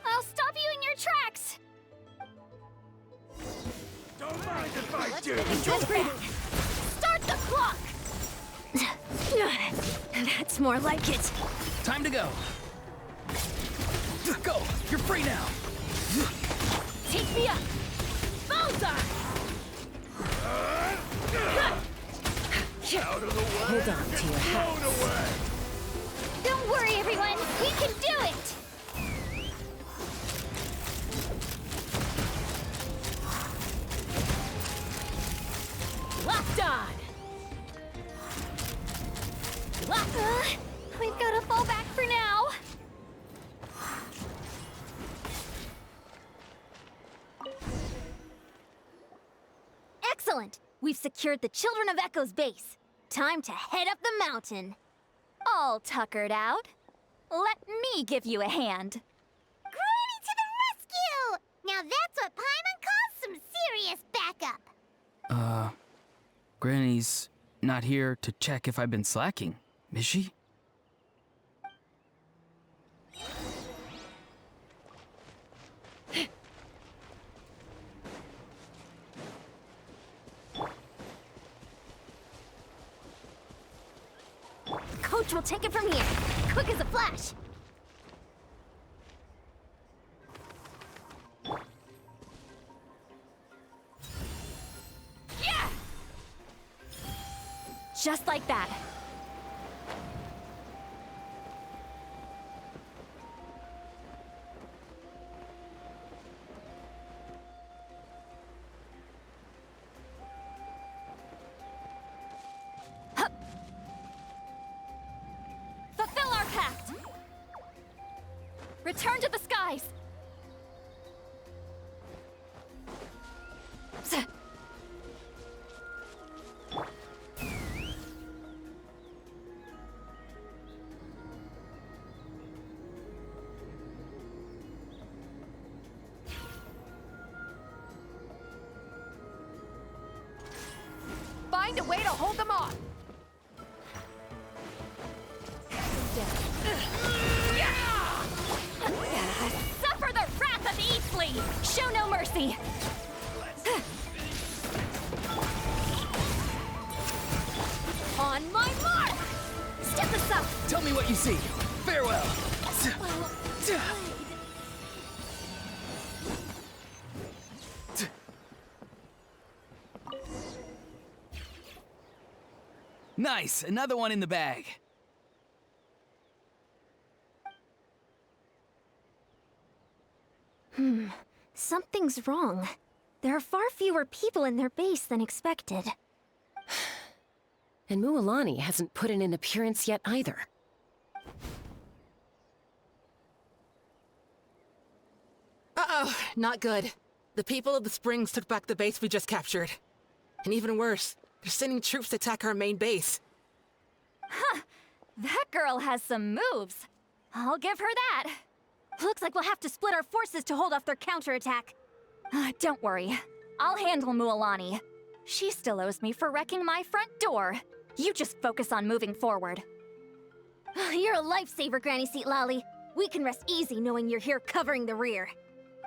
I'll stop you in your tracks. Don't mind if I do. Start the clock. That's more like it. Time to go. Go! You're free now! Take me up. Bullseye. Out of the way. Hold on to your hat. Blown away. Don't worry, everyone. We can do it. Locked on. We've got to fall back for now. Excellent. We've secured the Children of Echo's base. Time to head up the mountain. All tuckered out. Let me give you a hand. Granny to the rescue! Now that's what Paimon calls some serious backup. Granny's not here to check if I've been slacking, is she? Coach will take it from here. Quick as a flash. Yeah! Just like that. Fulfill our pact! Return to the skies! Find a way to hold them off. Suffer the wrath of Eastleigh! Show no mercy! On my mark! Step aside! Tell me what you see. Farewell. Nice, another one in the bag. Something's wrong. There are far fewer people in their base than expected. And Mualani hasn't put in an appearance yet either. Uh-oh, not good. The people of the Springs took back the base we just captured. And even worse, they're sending troops to attack our main base. Huh! That girl has some moves. I'll give her that. Looks like we'll have to split our forces to hold off their counterattack. Don't worry. I'll handle Mualani. She still owes me for wrecking my front door. You just focus on moving forward. You're a lifesaver, Granny Seat Lolly. We can rest easy knowing you're here covering the rear.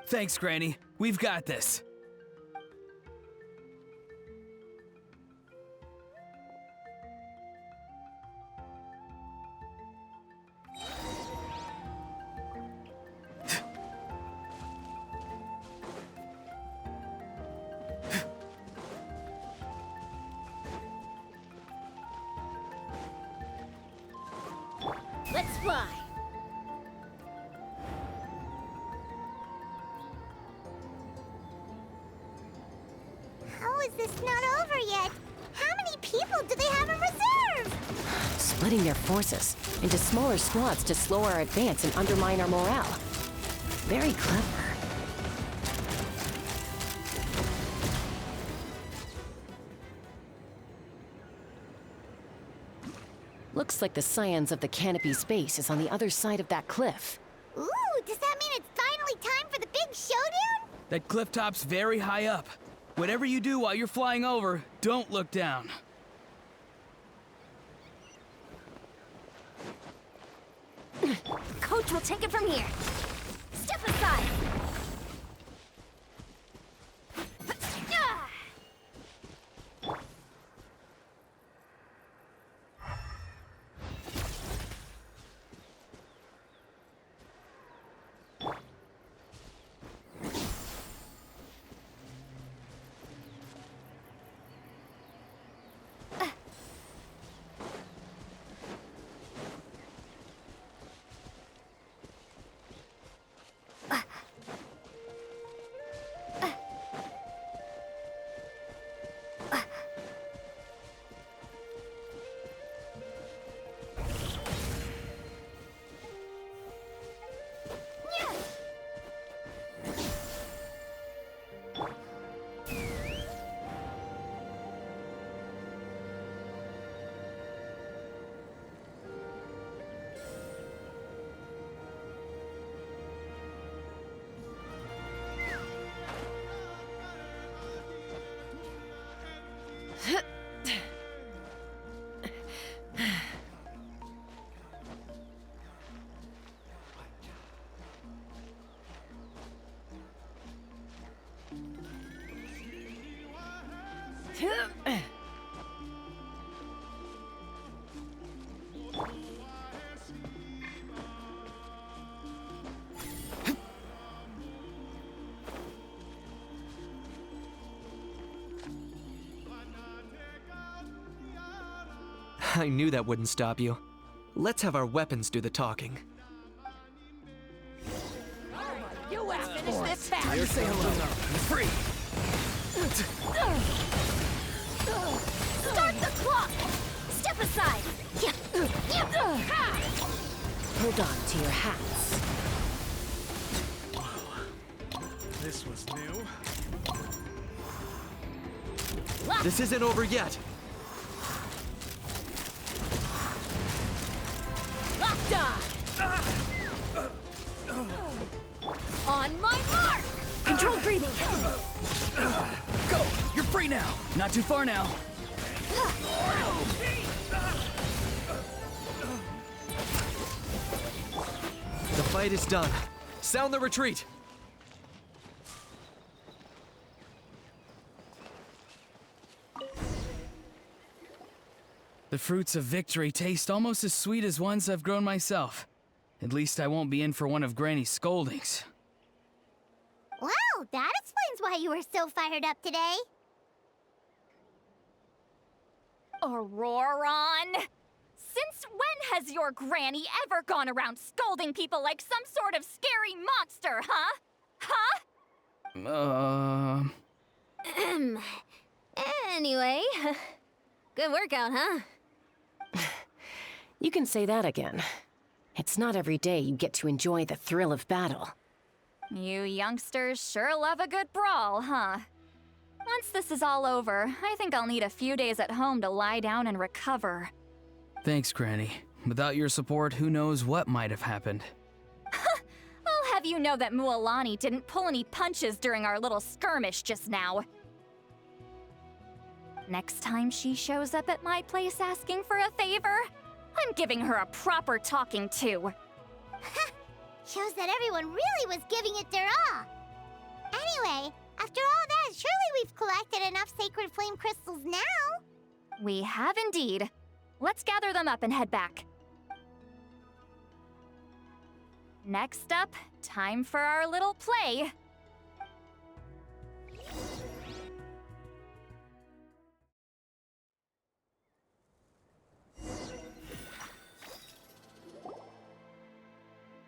Thanks, Granny. We've got this. Let's fly. How is this not over yet? How many people do they have in reserve? Splitting their forces into smaller squads to slow our advance and undermine our morale. Very clever. Looks like the Scions of the Canopy Space is on the other side of that cliff. Ooh, does that mean it's finally time for the big showdown? That cliff top's very high up. Whatever you do while you're flying over, don't look down. Coach will take it from here. Step aside. I knew that wouldn't stop you. Let's have our weapons do the talking. You have finished this fast. Time to say hello. Free. Start the clock! Step aside! Hold on to your hats. This was new. This isn't over yet. Locked on. On my mark! Controlled breathing! Go! You're free now! Not too far now. The fight is done. Sound the retreat! The fruits of victory taste almost as sweet as ones I've grown myself. At least I won't be in for one of Granny's scoldings. Well, that explains why you were so fired up today. Auroron! Since when has your granny ever gone around scolding people like some sort of scary monster, huh? Huh? Anyway, good workout, huh? You can say that again. It's not every day you get to enjoy the thrill of battle. You youngsters sure love a good brawl, huh? Once this is all over, I think I'll need a few days at home to lie down and recover. Thanks, Granny. Without your support, who knows what might have happened. I'll have you know that Mualani didn't pull any punches during our little skirmish just now. Next time she shows up at my place asking for a favor, I'm giving her a proper talking to. Shows that everyone really was giving it their all. Anyway, after all that, surely we've collected enough sacred flame crystals now. We have indeed. Let's gather them up and head back. Next up, time for our little play.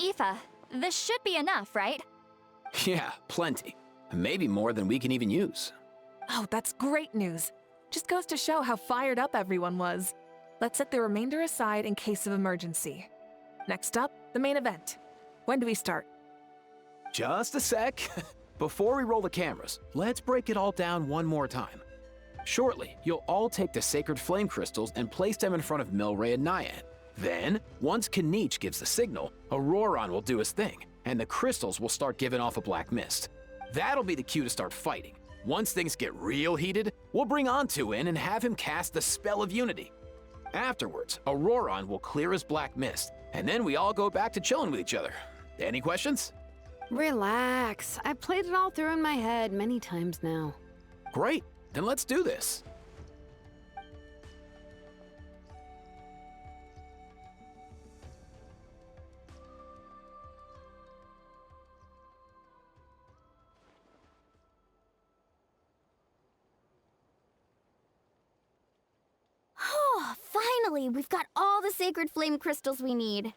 Aoife, this should be enough, right? Yeah, plenty. Maybe more than we can even use. Oh, that's great news. Just goes to show how fired up everyone was. Let's set the remainder aside in case of emergency. Next up, the main event. When do we start? Just a sec. Before we roll the cameras, let's break it all down one more time. Shortly, you'll all take the sacred flame crystals and place them in front of Milray and Nyan. Then, once Kanich gives the signal, Auroron will do his thing, and the crystals will start giving off a black mist. That'll be the cue to start fighting. Once things get real heated, we'll bring Antu in and have him cast the Spell of Unity. Afterwards, Auroron will clear his black mist, and then we all go back to chilling with each other. Any questions? Relax. I've played it all through in my head many times now. Great, then let's do this. Oh, finally! We've got all the sacred flame crystals we need.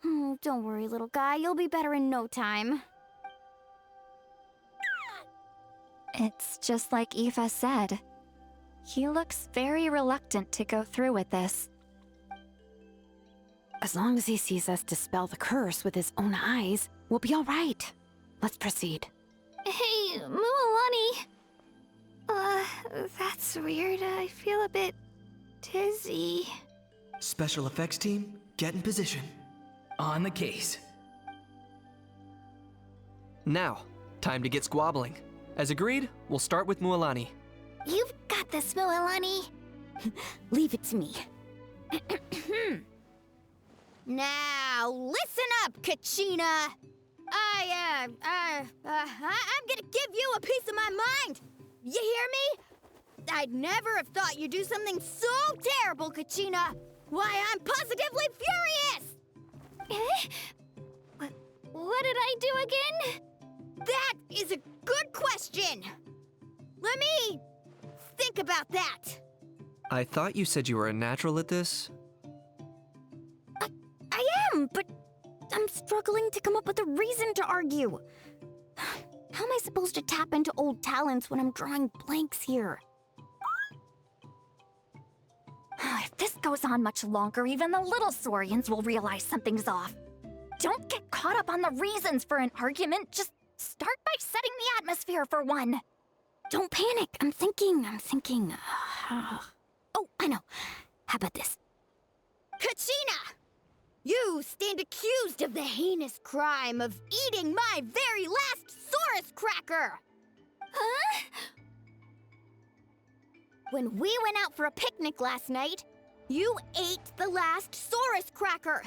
Oh, don't worry, little guy. You'll be better in no time. It's just like Aoife said. He looks very reluctant to go through with this. As long as he sees us dispel the curse with his own eyes, we'll be all right. Let's proceed. Hey, Mualani. That's weird. I feel a bit dizzy. Special effects team, get in position. On the case. Now, time to get squabbling. As agreed, we'll start with Mualani. You've got this, Mualani. Leave it to me. Now, listen up, Kachina. I'm gonna give you a piece of my mind. You hear me? I'd never have thought you'd do something so terrible, Kachina! Why, I'm positively furious! What did I do again? That is a good question! Let me think about that. I thought you said you were a natural at this. I am, but I'm struggling to come up with a reason to argue. How am I supposed to tap into old talents when I'm drawing blanks here? If this goes on much longer, even the little Saurians will realize something's off. Don't get caught up on the reasons for an argument. Just start by setting the atmosphere for one. Don't panic. I'm thinking. Oh, I know. How about this? Kachina! You stand accused of the heinous crime of eating my very last Saurus cracker! Huh? When we went out for a picnic last night, you ate the last Saurus cracker.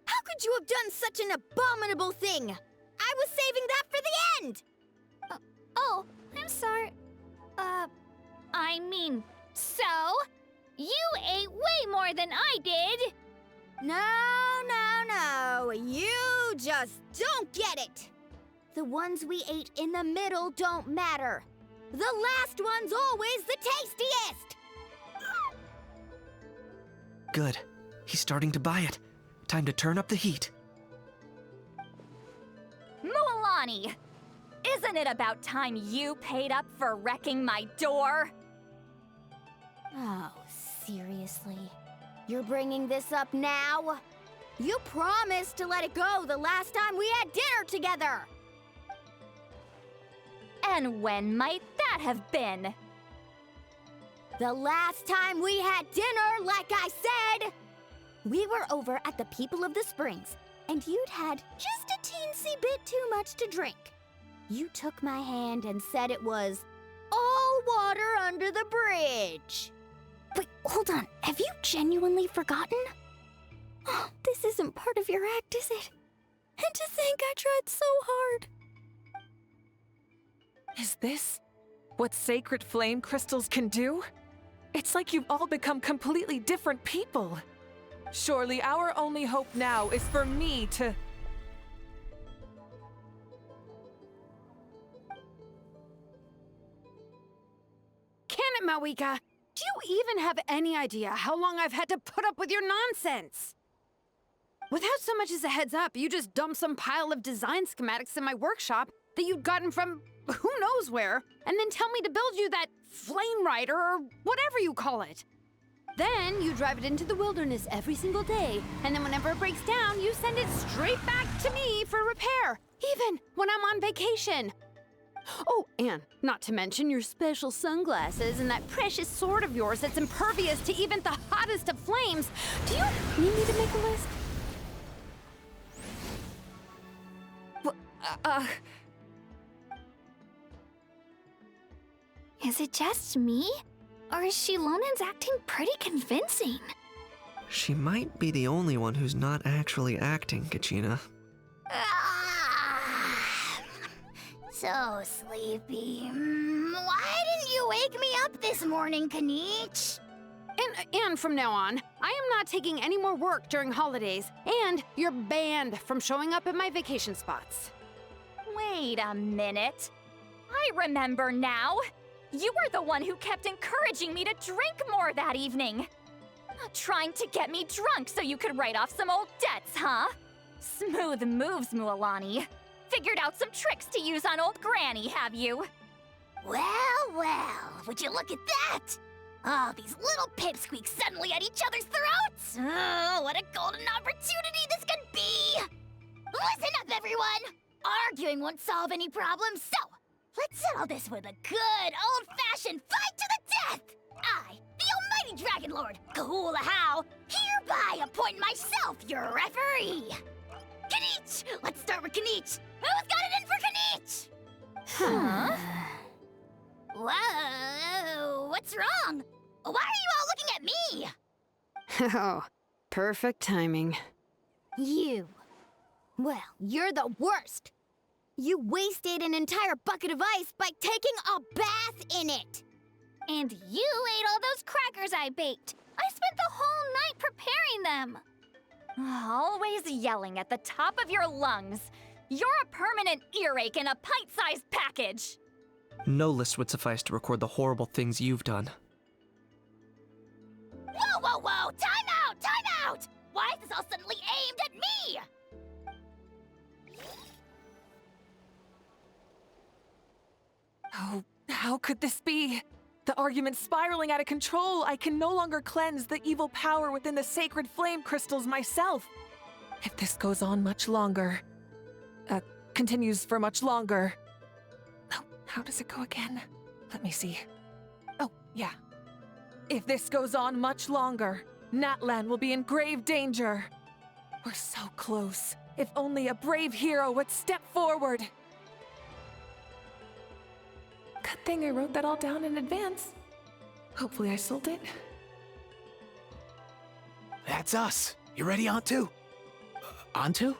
How could you have done such an abominable thing? I was saving that for the end! Oh, I'm sorry. I mean, so? You ate way more than I did! No. You just don't get it! The ones we ate in the middle don't matter. The last one's always the tastiest! Good. He's starting to buy it. Time to turn up the heat. Mualani! Isn't it about time you paid up for wrecking my door? Oh, seriously? You're bringing this up now? You promised to let it go the last time we had dinner together! And when might that have been? The last time we had dinner, like I said! We were over at the People of the Springs, and you'd had just a teensy bit too much to drink. You took my hand and said it was all water under the bridge. Wait, hold on. Have you genuinely forgotten? Oh, this isn't part of your act, is it? And to think I tried so hard. Is this what sacred flame crystals can do? It's like you've all become completely different people. Surely our only hope now is for me to... Can it, Mawika? Do you even have any idea how long I've had to put up with your nonsense? Without so much as a heads up, you just dumped some pile of design schematics in my workshop that you'd gotten from who knows where, and then tell me to build you that flame rider or whatever you call it. Then you drive it into the wilderness every single day, and then whenever it breaks down, you send it straight back to me for repair, even when I'm on vacation. Oh, and not to mention your special sunglasses and that precious sword of yours that's impervious to even the hottest of flames. Do you need me to make a list? Is it just me? Or is Shilonen's acting pretty convincing? She might be the only one who's not actually acting, Kachina. So sleepy. Why didn't you wake me up this morning, Kanich? And from now on, I am not taking any more work during holidays, and you're banned from showing up at my vacation spots. Wait a minute. I remember now. You were the one who kept encouraging me to drink more that evening. Trying to get me drunk so you could write off some old debts, huh? Smooth moves, Mualani. Figured out some tricks to use on old Granny, have you? Well, would you look at that? Oh, these little pipsqueaks suddenly at each other's throats! Oh, what a golden opportunity this could be! Listen up, everyone! Arguing won't solve any problems, so let's settle this with a good old-fashioned fight to the death! I, the almighty Dragon Lord, Kahula How, hereby appoint myself your referee! Kanich! Let's start with Kanich! Who's got it in for Kanich? Huh? Whoa, what's wrong? Why are you all looking at me? Oh, perfect timing. You. Well, you're the worst. You wasted an entire bucket of ice by taking a bath in it. And you ate all those crackers I baked. I spent the whole night preparing them. Always yelling at the top of your lungs. You're a permanent earache in a pint-sized package. No list would suffice to record the horrible things you've done. Whoa, whoa, whoa! Time out! Time out! Why is this all suddenly aimed at me? Oh, how could this be? The argument's spiraling out of control. I can no longer cleanse the evil power within the sacred flame crystals myself. If this goes on much longer, continues for much longer. Oh, how does it go again? Let me see. Oh, yeah. If this goes on much longer, Natlan will be in grave danger. We're so close. If only a brave hero would step forward. Good thing I wrote that all down in advance. Hopefully I sold it. That's us. You ready, Antu? Antu?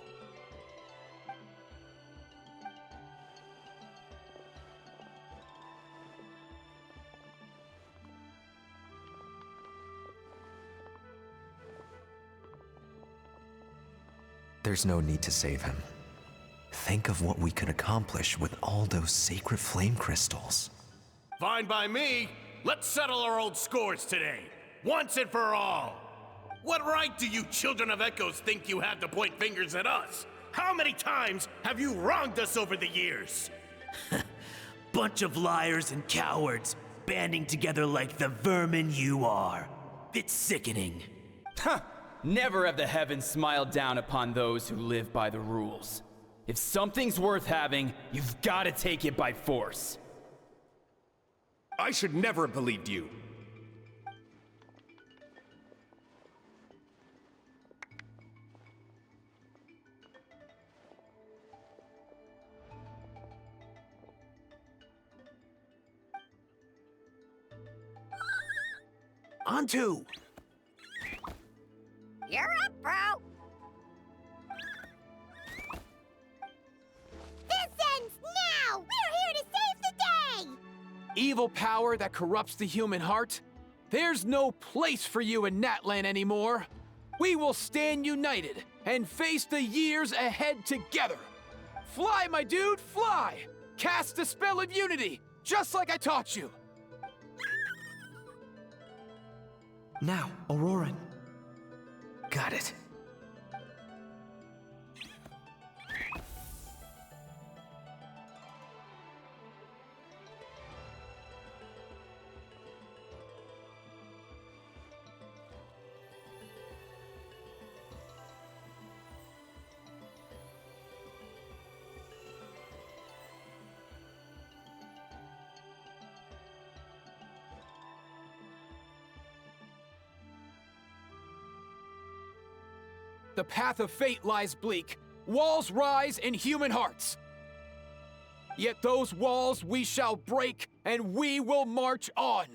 There's no need to save him. Think of what we could accomplish with all those sacred flame crystals. Fine by me. Let's settle our old scores today, once and for all. What right do you children of Echoes think you have to point fingers at us? How many times have you wronged us over the years? Bunch of liars and cowards, banding together like the vermin you are. It's sickening. Huh! Never have the heavens smiled down upon those who live by the rules. If something's worth having, you've got to take it by force. I should never have believed you. Antu! You're up, bro! This ends now! We're here to save the day! Evil power that corrupts the human heart? There's no place for you in Natlan anymore. We will stand united and face the years ahead together. Fly, my dude, fly! Cast the spell of unity, just like I taught you. Now, Auroran. Got it. The path of fate lies bleak. Walls rise in human hearts. Yet those walls we shall break, and we will march on.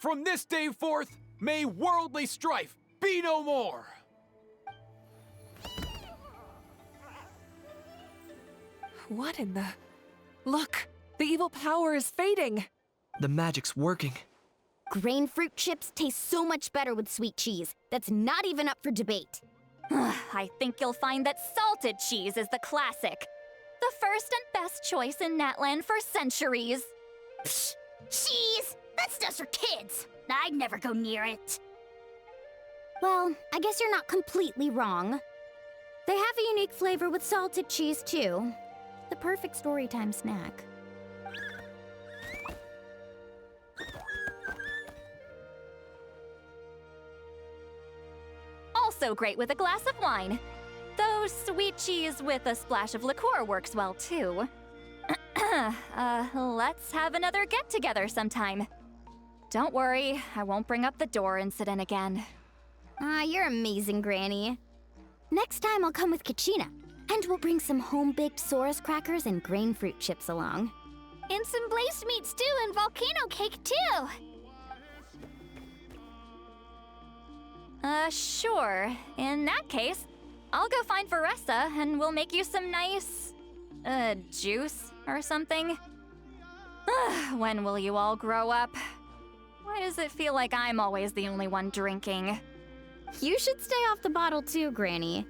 From this day forth, may worldly strife be no more. What in the... Look! The evil power is fading! The magic's working. Grain fruit chips taste so much better with sweet cheese. That's not even up for debate. I think you'll find that salted cheese is the classic. The first and best choice in Natlan for centuries. Psh! Cheese! That stuff's for kids! I'd never go near it. Well, I guess you're not completely wrong. They have a unique flavor with salted cheese, too. The perfect storytime snack. Also great with a glass of wine. Though sweet cheese with a splash of liqueur works well, too. Let's have another get-together sometime. Don't worry, I won't bring up the door incident again. You're amazing, Granny. Next time I'll come with Kachina, and we'll bring some home-baked Saurus crackers and grain fruit chips along. And some blazed meat stew and volcano cake, too! Sure. In that case, I'll go find Varessa and we'll make you some nice, juice or something. When will you all grow up? Why does it feel like I'm always the only one drinking? You should stay off the bottle too, Granny.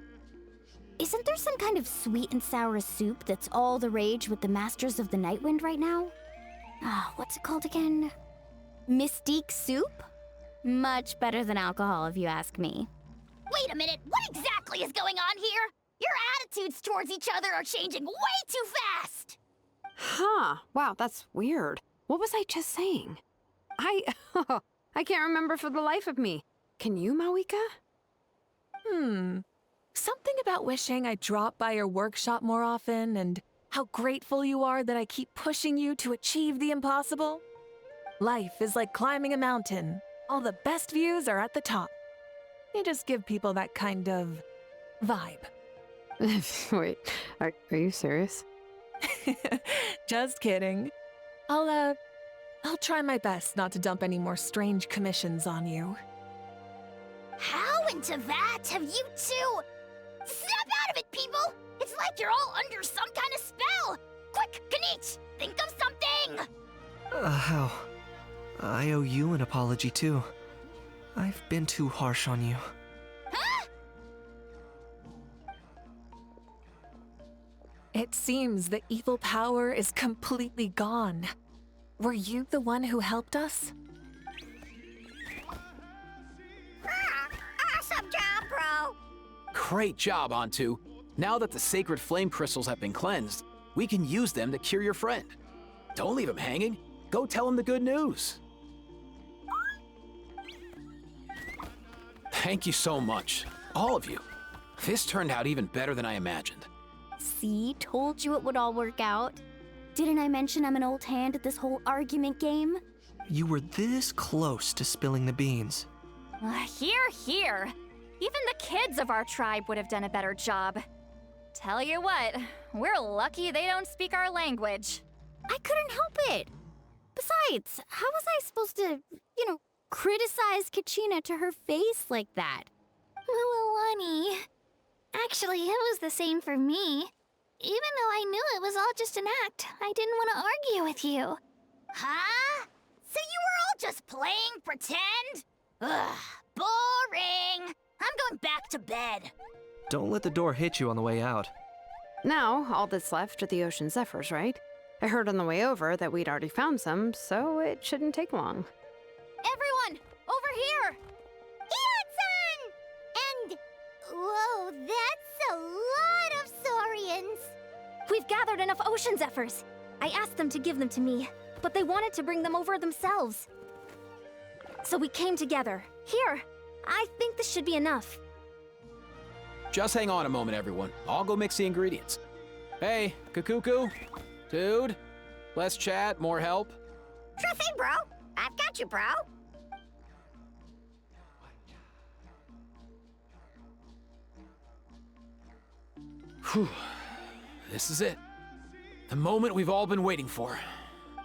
Isn't there some kind of sweet and sour soup that's all the rage with the Masters of the Nightwind right now? What's it called again? Mystique soup? Much better than alcohol, if you ask me. Wait a minute, what exactly is going on here? Your attitudes towards each other are changing way too fast! Huh. Wow, that's weird. What was I just saying? I can't remember for the life of me. Can you, Mawika? Something about wishing I dropped by your workshop more often and how grateful you are that I keep pushing you to achieve the impossible. Life is like climbing a mountain. All the best views are at the top. You just give people that kind of vibe. Wait, are you serious? Just kidding. I'll try my best not to dump any more strange commissions on you. How into that have you two? Snap out of it, people! It's like you're all under some kind of spell! Quick, Kanich, think of something! How? I owe you an apology too. I've been too harsh on you. Huh? It seems the evil power is completely gone. Were you the one who helped us? Awesome job, bro! Great job, Ontu. Now that the sacred flame crystals have been cleansed, we can use them to cure your friend. Don't leave him hanging. Go tell him the good news. Thank you so much, all of you. This turned out even better than I imagined. See, told you it would all work out. Didn't I mention I'm an old hand at this whole argument game? You were this close to spilling the beans. Hear, hear. Even the kids of our tribe would have done a better job. Tell you what, we're lucky they don't speak our language. I couldn't help it. Besides, how was I supposed to, criticize Kachina to her face like that? Muawani. Actually, it was the same for me. Even though I knew it was all just an act, I didn't want to argue with you. Huh? So you were all just playing pretend? Ugh, boring! I'm going back to bed. Don't let the door hit you on the way out. Now, all that's left are the ocean zephyrs, right? I heard on the way over that we'd already found some, so it shouldn't take long. Everyone, over here! Eon-san! And... whoa, that's a lot of saurians! We've gathered enough ocean zephyrs. I asked them to give them to me, but they wanted to bring them over themselves. So we came together. Here, I think this should be enough. Just hang on a moment, everyone. I'll go mix the ingredients. Hey, Kakuku? Dude? Less chat, more help? Sure thing, bro. I've got you, bro. Whew. This is it. The moment we've all been waiting for.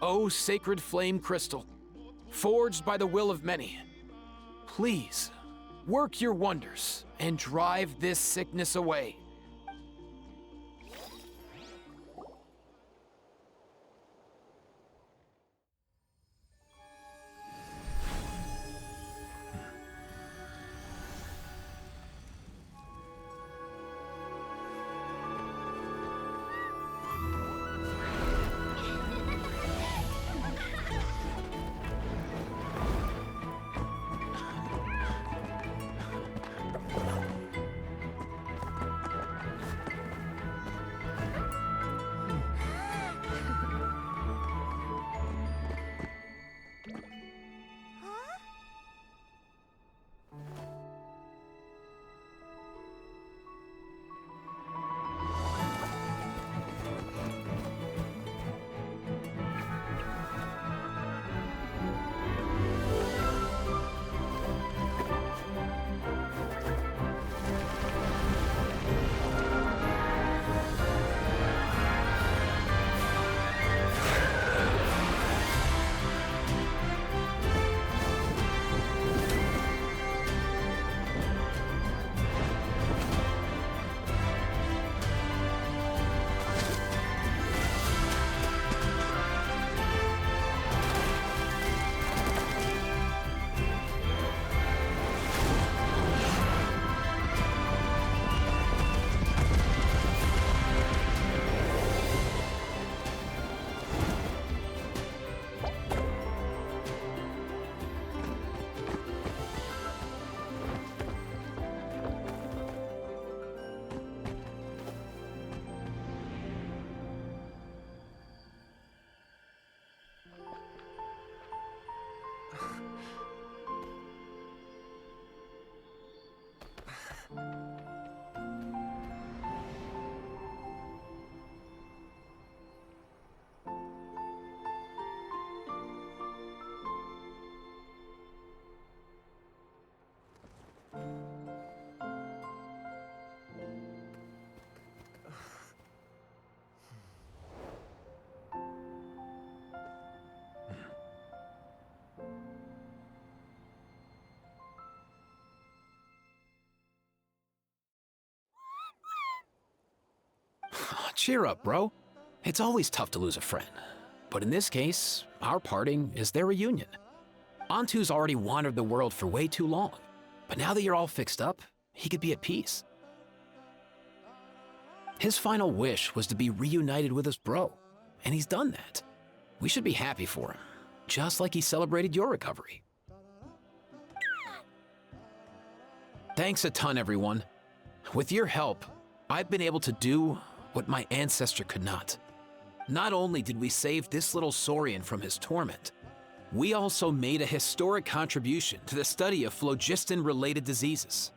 Oh, sacred flame crystal, forged by the will of many. Please, work your wonders and drive this sickness away. Cheer up, bro. It's always tough to lose a friend. But in this case, our parting is their reunion. Antu's already wandered the world for way too long. But now that you're all fixed up, he could be at peace. His final wish was to be reunited with his bro, and he's done that. We should be happy for him, just like he celebrated your recovery. Thanks a ton, everyone. With your help, I've been able to do what my ancestor could not. Not only did we save this little Saurian from his torment, we also made a historic contribution to the study of phlogiston-related diseases.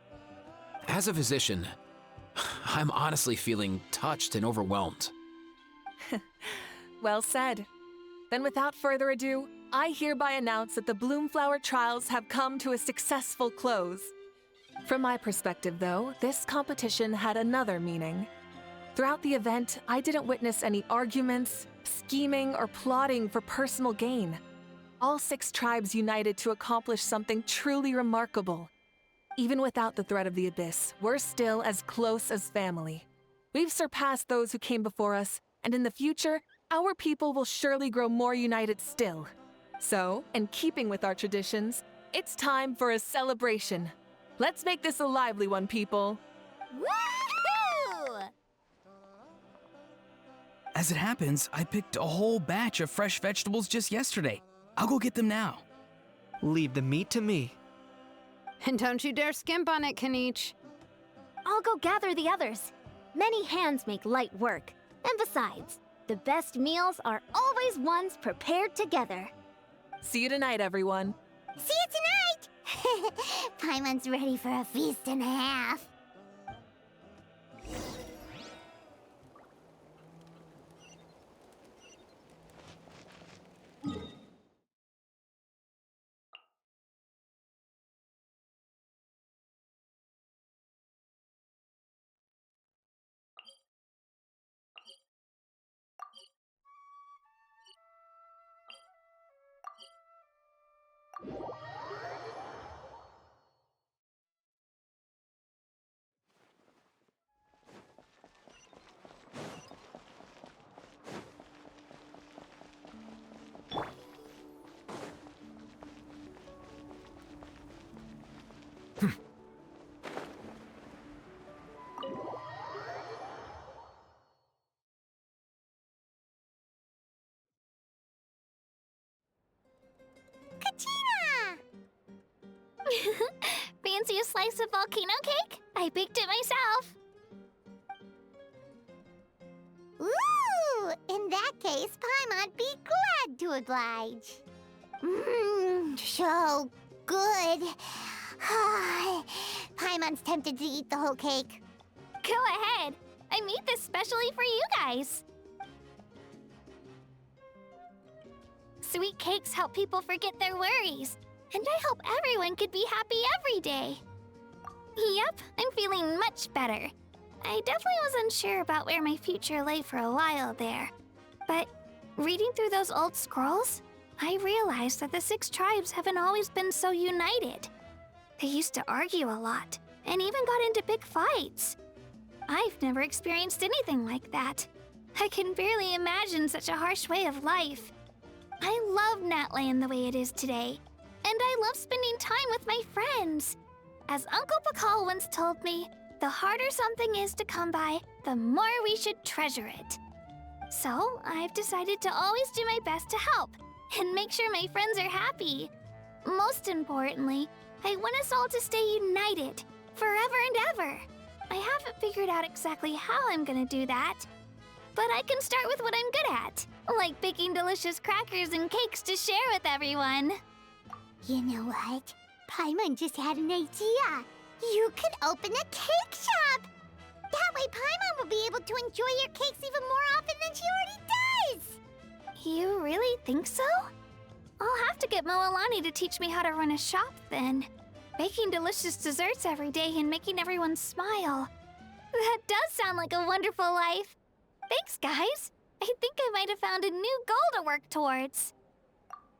As a physician, I'm honestly feeling touched and overwhelmed. Well said. Then without further ado, I hereby announce that the Bloomflower trials have come to a successful close. From my perspective, though, this competition had another meaning. Throughout the event, I didn't witness any arguments, scheming, or plotting for personal gain. All 6 tribes united to accomplish something truly remarkable. Even without the threat of the Abyss, we're still as close as family. We've surpassed those who came before us, and in the future, our people will surely grow more united still. So, in keeping with our traditions, it's time for a celebration. Let's make this a lively one, people. Woohoo! As it happens, I picked a whole batch of fresh vegetables just yesterday. I'll go get them now. Leave the meat to me. And don't you dare skimp on it, Kanich. I'll go gather the others. Many hands make light work. And besides, the best meals are always ones prepared together. See you tonight, everyone. See you tonight! Paimon's ready for a feast and a half. Fancy a slice of volcano cake? I baked it myself. Ooh! In that case, Paimon'd be glad to oblige. Mmm, so good. Paimon's tempted to eat the whole cake. Go ahead. I made this specially for you guys. Sweet cakes help people forget their worries. And I hope everyone could be happy every day. Yep, I'm feeling much better. I definitely was unsure about where my future lay for a while there. But reading through those old scrolls, I realized that the 6 tribes haven't always been so united. They used to argue a lot, and even got into big fights. I've never experienced anything like that. I can barely imagine such a harsh way of life. I love Natland the way it is today. And I love spending time with my friends. As Uncle Pakal once told me, the harder something is to come by, the more we should treasure it. So, I've decided to always do my best to help and make sure my friends are happy. Most importantly, I want us all to stay united, forever and ever. I haven't figured out exactly how I'm gonna do that, but I can start with what I'm good at, like baking delicious crackers and cakes to share with everyone. You know what? Paimon just had an idea. You could open a cake shop. That way Paimon will be able to enjoy your cakes even more often than she already does. You really think so? I'll have to get Moalani to teach me how to run a shop then. Baking delicious desserts every day and making everyone smile. That does sound like a wonderful life. Thanks, guys. I think I might have found a new goal to work towards.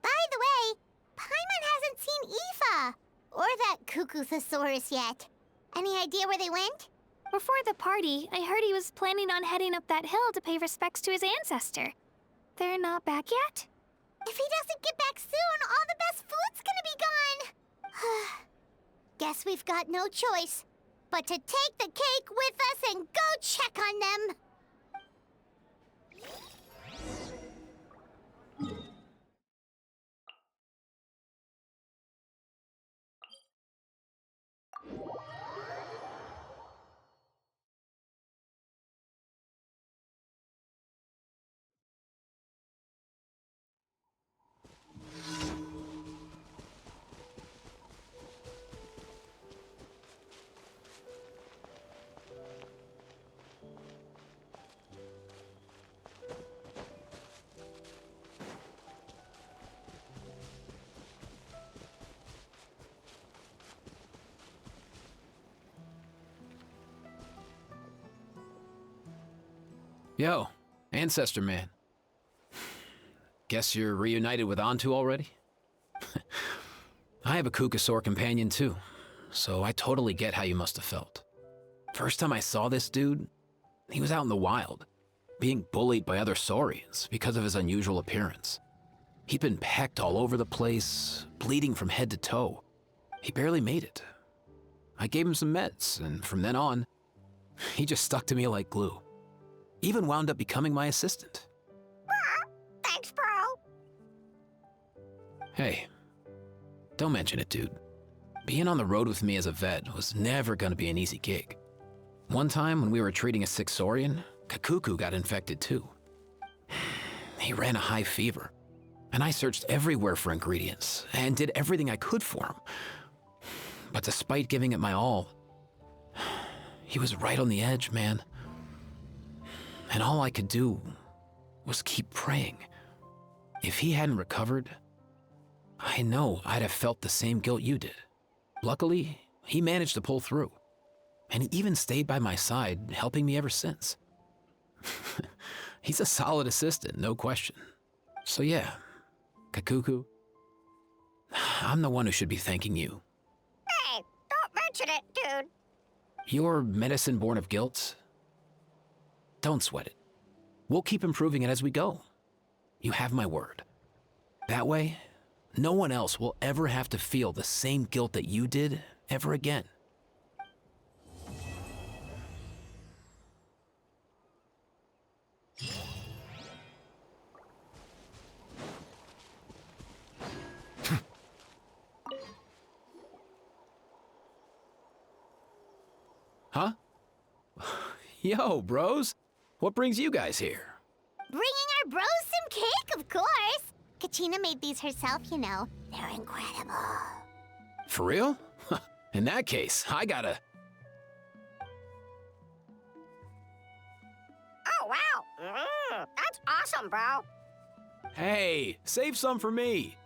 By the way, Paimon hasn't seen Aoife or that Cuckoosaurus yet. Any idea where they went? Before the party, I heard he was planning on heading up that hill to pay respects to his ancestor. They're not back yet? If he doesn't get back soon, all the best food's gonna be gone. Guess we've got no choice but to take the cake with us and go check on them. Yo, Ancestor Man. Guess you're reunited with Antu already? I have a Kukasaur companion too, so I totally get how you must have felt. First time I saw this dude, he was out in the wild, being bullied by other saurians because of his unusual appearance. He'd been pecked all over the place, bleeding from head to toe. He barely made it. I gave him some meds, and from then on, he just stuck to me like glue. Even wound up becoming my assistant. Thanks, bro. Hey, don't mention it, dude. Being on the road with me as a vet was never gonna be an easy gig. One time when we were treating a sick saurian, Kakuku got infected too. He ran a high fever, and I searched everywhere for ingredients and did everything I could for him. But despite giving it my all, he was right on the edge, man. And all I could do was keep praying. If he hadn't recovered, I know I'd have felt the same guilt you did. Luckily, he managed to pull through. And he even stayed by my side, helping me ever since. He's a solid assistant, no question. So yeah, Kakuku, I'm the one who should be thanking you. Hey, don't mention it, dude. Your medicine born of guilt? Don't sweat it. We'll keep improving it as we go. You have my word. That way, no one else will ever have to feel the same guilt that you did ever again. Huh? Yo, bros. What brings you guys here? Bringing our bros some cake, of course. Kachina made these herself, you know. They're incredible. For real? In that case, I gotta... Oh, wow. That's awesome, bro. Hey, save some for me.